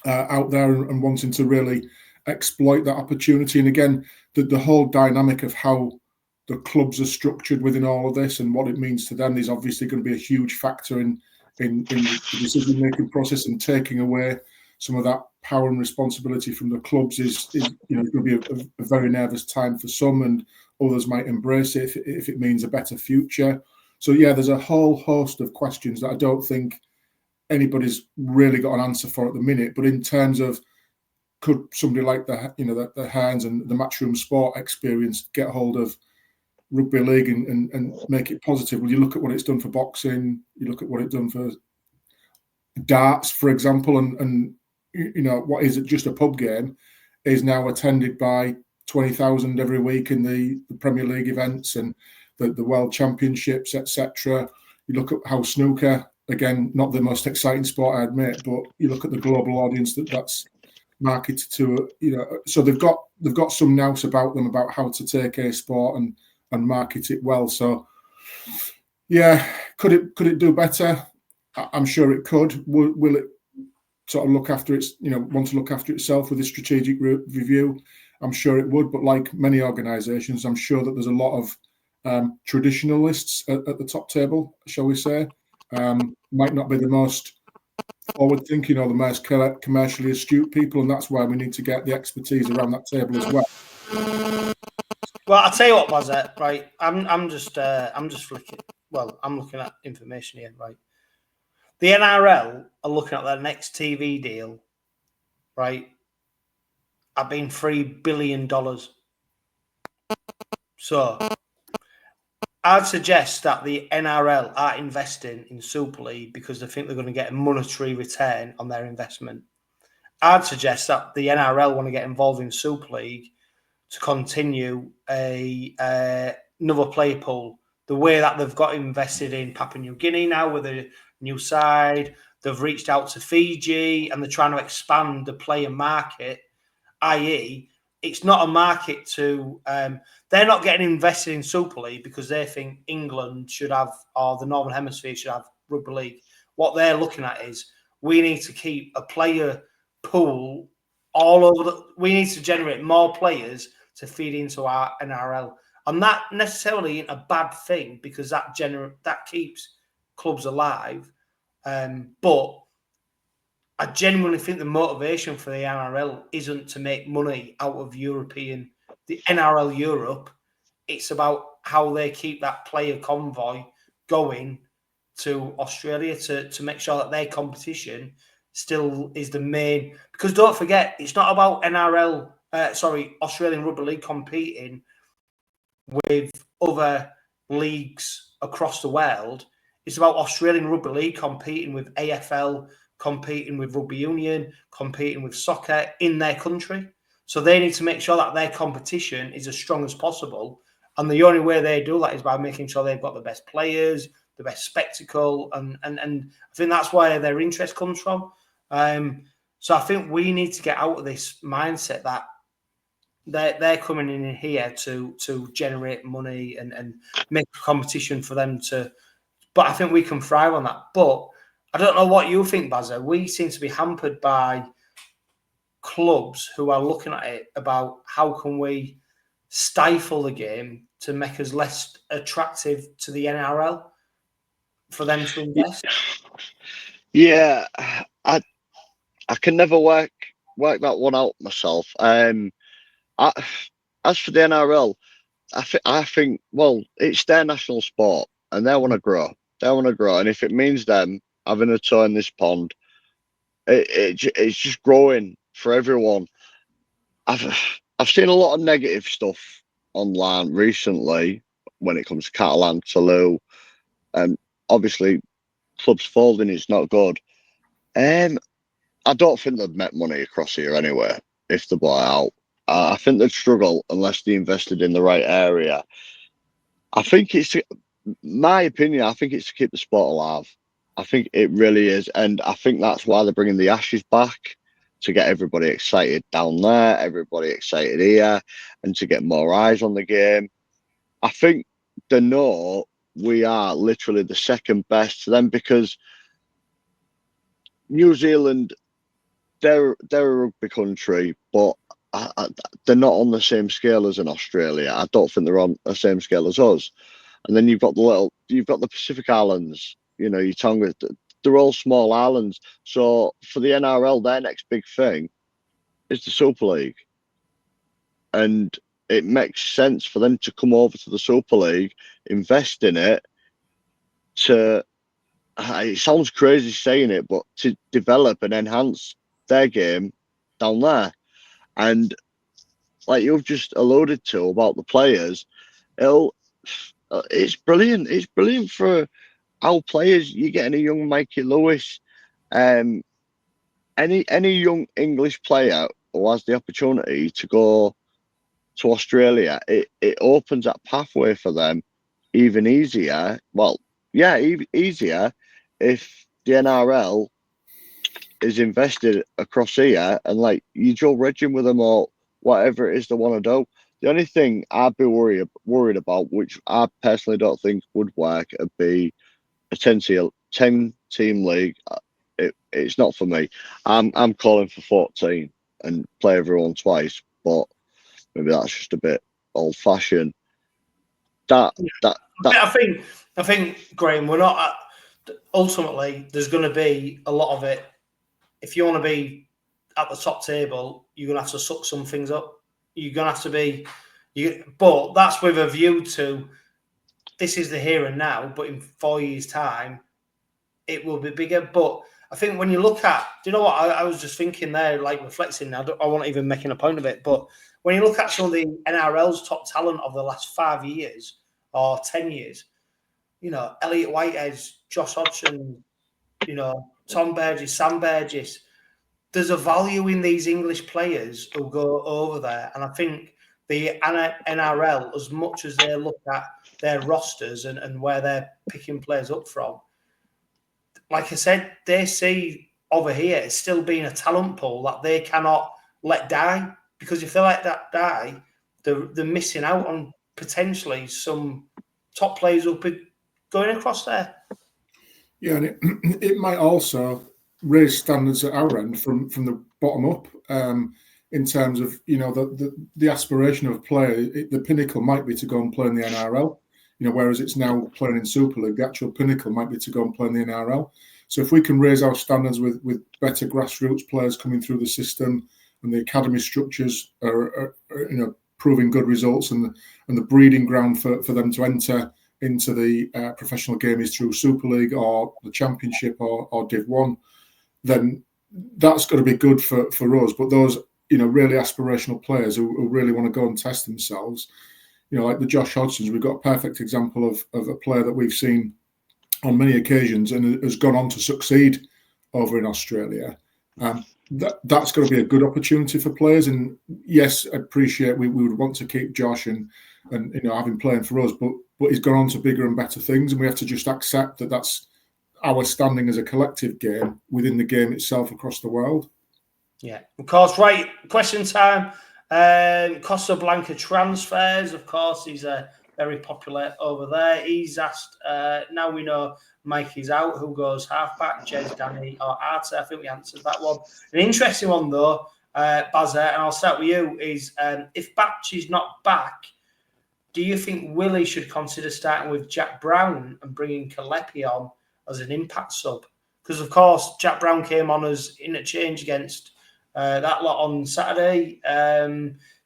out there and wanting to really exploit that opportunity? And again, the whole dynamic of how the clubs are structured within all of this and what it means to them is obviously going to be a huge factor in the decision-making process, and taking away some of that power and responsibility from the clubs is going to be a very nervous time for some, and others might embrace it if it means a better future. So yeah, there's a whole host of questions that I don't think anybody's really got an answer for at the minute. But in terms of, could somebody like the Hands and the Matchroom Sport experience get hold of rugby league and make it positive? Well, you look at what it's done for boxing, you look at what it's done for darts, for example, and what is it, just a pub game, is now attended by 20,000 every week in the Premier League events and the World Championships, etc. You look at how snooker, again, not the most exciting sport, I admit, but you look at the global audience that's marketed to, so they've got some nous about them about how to take a sport and market it well. So yeah, could it do better? I'm sure it could. Will it sort of look after its, want to look after itself with a strategic review? I'm sure it would, but like many organisations, I'm sure that there's a lot of traditionalists at the top table, shall we say. Might not be the most forward-thinking or the most commercially astute people, and that's why we need to get the expertise around that table as well. Well, I'll tell you what, Bazza, right? I'm just flicking. Well, I'm looking at information here, right? The NRL are looking at their next TV deal, right, at being $3 billion. So I'd suggest that the NRL are investing in Super League because they think they're going to get a monetary return on their investment. I'd suggest that the NRL want to get involved in Super League to continue another player pool. The way that they've got invested in Papua New Guinea now with a new side, they've reached out to Fiji and they're trying to expand the player market, i.e., it's not a market to... they're not getting invested in Super League because they think England should have, or the Northern Hemisphere should have, Rugby League. What they're looking at is we need to keep a player pool all over. We need to generate more players to feed into our NRL. And that necessarily isn't a bad thing because that keeps clubs alive. But I genuinely think the motivation for the NRL isn't to make money out of the NRL Europe. It's about how they keep that player convoy going to Australia to make sure that their competition still is the main. Because don't forget, it's not about Australian Rugby League competing with other leagues across the world. It's about Australian Rugby League competing with AFL, competing with rugby union, competing with soccer in their country. So they need to make sure that their competition is as strong as possible. And the only way they do that is by making sure they've got the best players, the best spectacle. And I think that's where their interest comes from. So I think we need to get out of this mindset that they're coming in here to generate money and make a competition for them to. But I think we can thrive on that. But I don't know what you think, Bazza. We seem to be hampered by clubs who are looking at it about how can we stifle the game to make us less attractive to the NRL for them to invest. Yeah, I can never work that one out myself. As for the NRL, I think well, it's their national sport and they want to grow. They want to grow, and if it means them having a toe in this pond, it's just growing for everyone. I've seen a lot of negative stuff online recently when it comes to Catalan, Toulouse, and obviously clubs folding is not good. I don't think they'd make money across here anyway if they buy out. I think they'd struggle unless they invested in the right area. I think it's my opinion. I think it's to keep the sport alive. I think it really is, and I think that's why they're bringing the Ashes back, to get everybody excited down there, everybody excited here, and to get more eyes on the game. I think they know we are literally the second best to them, because New Zealand, they're a rugby country, but they're not on the same scale as in Australia. I don't think they're on the same scale as us. And then you've got the Pacific Islands. You know, your Tonga. They're all small islands. So for the NRL, their next big thing is the Super League, and it makes sense for them to come over to the Super League, invest in it. It sounds crazy saying it, but to develop and enhance their game down there. And like you've just alluded to about the players, it's brilliant. It's brilliant for our players. You're getting a young Mikey Lewis, any young English player who has the opportunity to go to Australia, it opens that pathway for them even easier. Well, yeah, easier if the NRL is invested across here, and like you Joe Regin with them or whatever it is they want to do. The only thing I'd be worried about, which I personally don't think would work, would be a 10-team league. It's not for me. I'm calling for 14 and play everyone twice, but maybe that's just a bit old-fashioned. I think, Graham, we're not. Ultimately, there's going to be a lot of it. If you want to be at the top table, you're going to have to suck some things up. You're going to have to be. But that's with a view to this is the here and now. But in 4 years' time, it will be bigger. But I think when you look at, do you know what I was just thinking there, like reflecting. I wasn't even making a point of it, but when you look at some of the NRL's top talent of the last 5 years or 10 years, you know, Elliot Whitehead, Josh Hodgson, you know, Tom Burgess, Sam Burgess. There's a value in these English players who go over there. And I think the NRL, as much as they look at their rosters and where they're picking players up from, like I said, they see over here it's still being a talent pool that they cannot let die. Because if they let that die, they're missing out on potentially some top players who'll be going across there. Yeah, and it might also raise standards at our end from the bottom up, in terms of, you know, the aspiration of a player. The pinnacle might be to go and play in the NRL, you know, whereas it's now playing in Super League. The actual pinnacle might be to go and play in the NRL. So if we can raise our standards with better grassroots players coming through the system, and the academy structures are you know, proving good results, and the breeding ground for them to enter into the professional game is through Super League or the Championship or Div 1, then that's got to be good for us. But those, you know, really aspirational players who really want to go and test themselves, like the Josh Hodgsons, we've got a perfect example of a player that we've seen on many occasions and has gone on to succeed over in Australia. That's going to be a good opportunity for players. And yes, I appreciate we would want to keep Josh and have him playing for us, but he's gone on to bigger and better things, and we have to just accept that that's our standing as a collective game within the game itself across the world. Yeah, of course. Right, question time. Casablanca transfers. Of course, he's very popular over there. He's asked. Now we know Mikey's out. Who goes halfback? Jez, Danny, or Arte? I think we answered that one. An interesting one though, Bazza, and I'll start with you. Is if 𝗵𝗂𝗧's not back, do you think Willie should consider starting with Jack Brown and bringing 𝗀𝗃𝗃𝗃 on as an impact sub? Because of course Jack Brown came on as interchange against that lot on Saturday.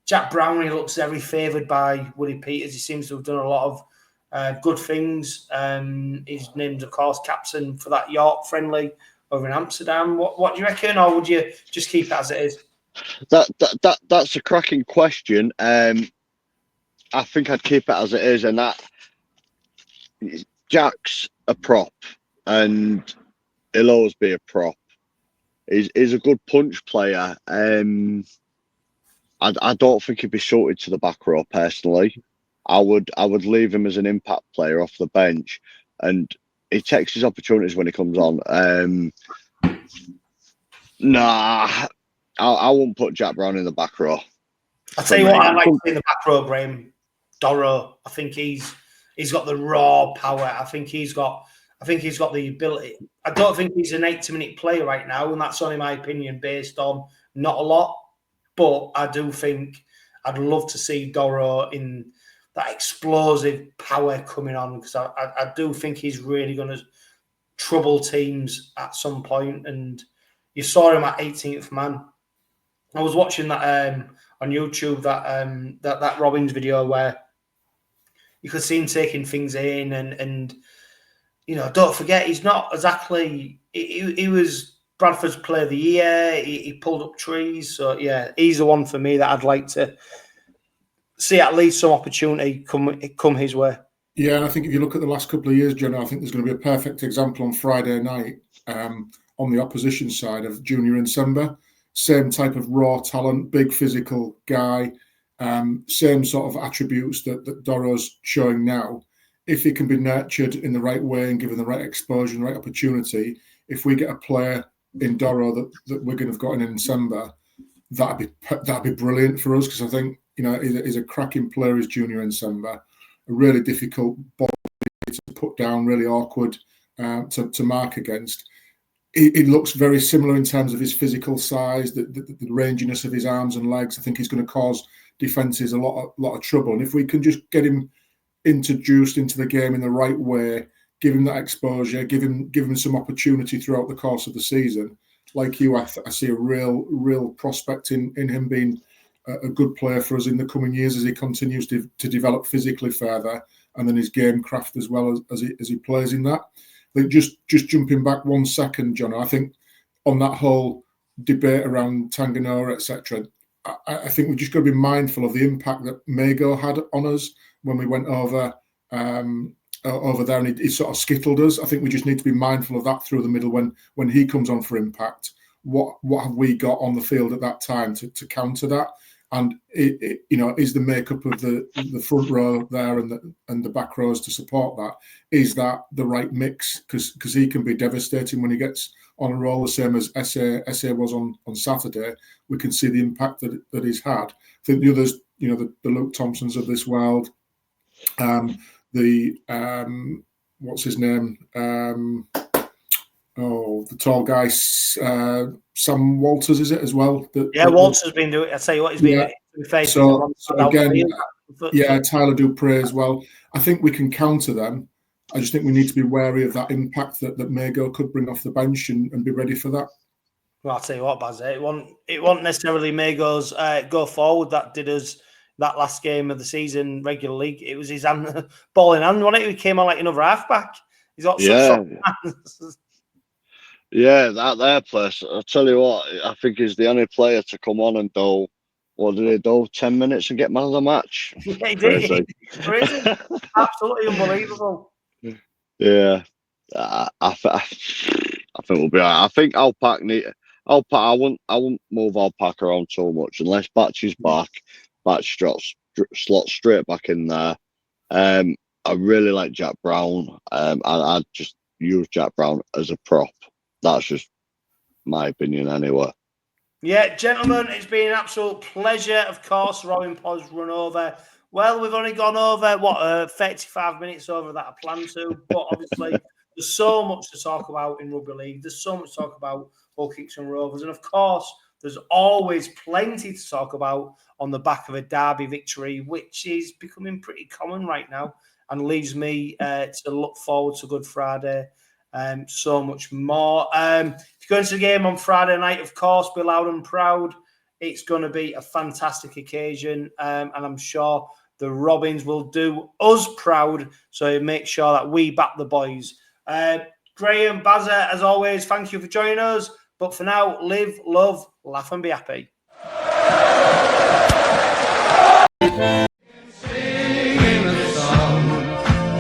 Jack Brown, he looks very favoured by Willie Peters. He seems to have done a lot of good things. He's named, of course, captain for that York friendly over in Amsterdam. What do you reckon, or would you just keep it as it is? That's a cracking question. I think I'd keep it as it is, and that Jack's a prop, and he'll always be a prop. He's a good punch player. I don't think he'd be suited to the back row personally. I would leave him as an impact player off the bench, and he takes his opportunities when he comes on. Nah, I wouldn't put Jack Brown in the back row. I'll tell you what I like in the back row, Graham. Doro. I think he's got the raw power. I think he's got the ability. I don't think he's an 80-minute player right now, and that's only my opinion based on not a lot. But I do think I'd love to see Doro in that explosive power coming on, because I do think he's really going to trouble teams at some point. And you saw him at 18th man. I was watching that on YouTube, that Robbins video where you could see him taking things in, and don't forget, he's not exactly. He was Bradford's Player of the Year. He pulled up trees. So yeah, he's the one for me that I'd like to see at least some opportunity come his way. Yeah, and I think if you look at the last couple of years, John, I think there's going to be a perfect example on Friday night on the opposition side of Junior 𝗀𝗃𝗃. Same type of raw talent, big physical guy. Same sort of attributes that Doro's showing now. If he can be nurtured in the right way and given the right exposure and the right opportunity, if we get a player in Doro that Wigan have got in 𝗀𝗃𝗃𝗃, that'd be brilliant for us, because I think he's a cracking player as Junior 𝗀𝗃𝗃, a really difficult body to put down, really awkward to mark against. He looks very similar in terms of his physical size, the ranginess of his arms and legs. I think he's going to cause defences a lot of trouble. And if we can just get him introduced into the game in the right way, give him that exposure, give him some opportunity throughout the course of the season, like you, I see a real prospect in him being a good player for us in the coming years as he continues to develop physically further, and then his game craft as well as he plays in that. I think just jumping back 1 second, John, I think on that whole debate around Tanganoa, etc., I think we've just got to be mindful of the impact that Mago had on us when we went over there, and he sort of skittled us. I think we just need to be mindful of that through the middle when he comes on for impact. What have we got on the field at that time to counter that? And is the makeup of the front row there and the back rows to support that? Is that the right mix? Because he can be devastating when he gets on a roll, the same as 𝗂𝗃𝗃𝗃 was on Saturday. We can see the impact that he's had. I think the others, the Luke Thompsons of this world, what's his name? The tall guy, Sam Walters, is it as well? Walters has been doing. I tell you what, he's been facing. So again, Tyler Dupree as well. I think we can counter them. I just think we need to be wary of that impact that Mago could bring off the bench and be ready for that. Well, I'll tell you what, Baz, it wasn't necessarily Mago's go forward that did us that last game of the season, regular league. It was his ball in hand, wasn't it? He came on like another halfback. He's got such hands. Yeah, that there place. I'll tell you what, I think he's the only player to come on and do what did he do? 10 minutes and get man of the match. Yeah, he Crazy. did. Crazy. Absolutely unbelievable. Yeah, I think we'll be all right. I think I wouldn't move Alpaca around too much unless Batch is back. Batch slots straight back in there. I really like Jack Brown. I'd just use Jack Brown as a prop. That's just my opinion anyway. Yeah, gentlemen, it's been an absolute pleasure. Of course, Robin Pod's run over. Well, we've only gone over, 35 minutes over that I planned to. But obviously, there's so much to talk about in rugby league. There's so much to talk about Hull Kingston Rovers. And of course, there's always plenty to talk about on the back of a derby victory, which is becoming pretty common right now and leaves me to look forward to Good Friday. So much more. If you go into the game on Friday night, of course, be loud and proud. It's going to be a fantastic occasion, and I'm sure the Robins will do us proud. So make sure that we back the boys. Graham, Bazza, as always, thank you for joining us. But for now, live, love, laugh, and be happy. Singing a song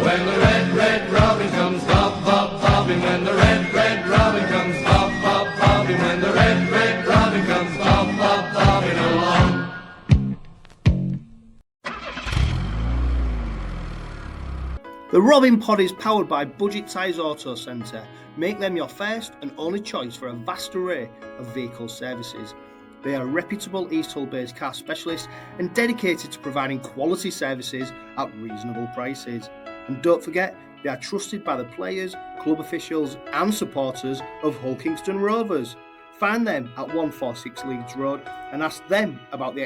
when the red robin comes bobbing. When the red robin comes bobbing. When the red robin comes bobbing along. The Robin Pod is powered by Budget Tyres Auto Centre. Make them your first and only choice for a vast array of vehicle services. They are reputable East Hull-based car specialists and dedicated to providing quality services at reasonable prices. And don't forget, they are trusted by the players, club officials and supporters of Hull Kingston Rovers. Find them at 146 Leeds Road and ask them about the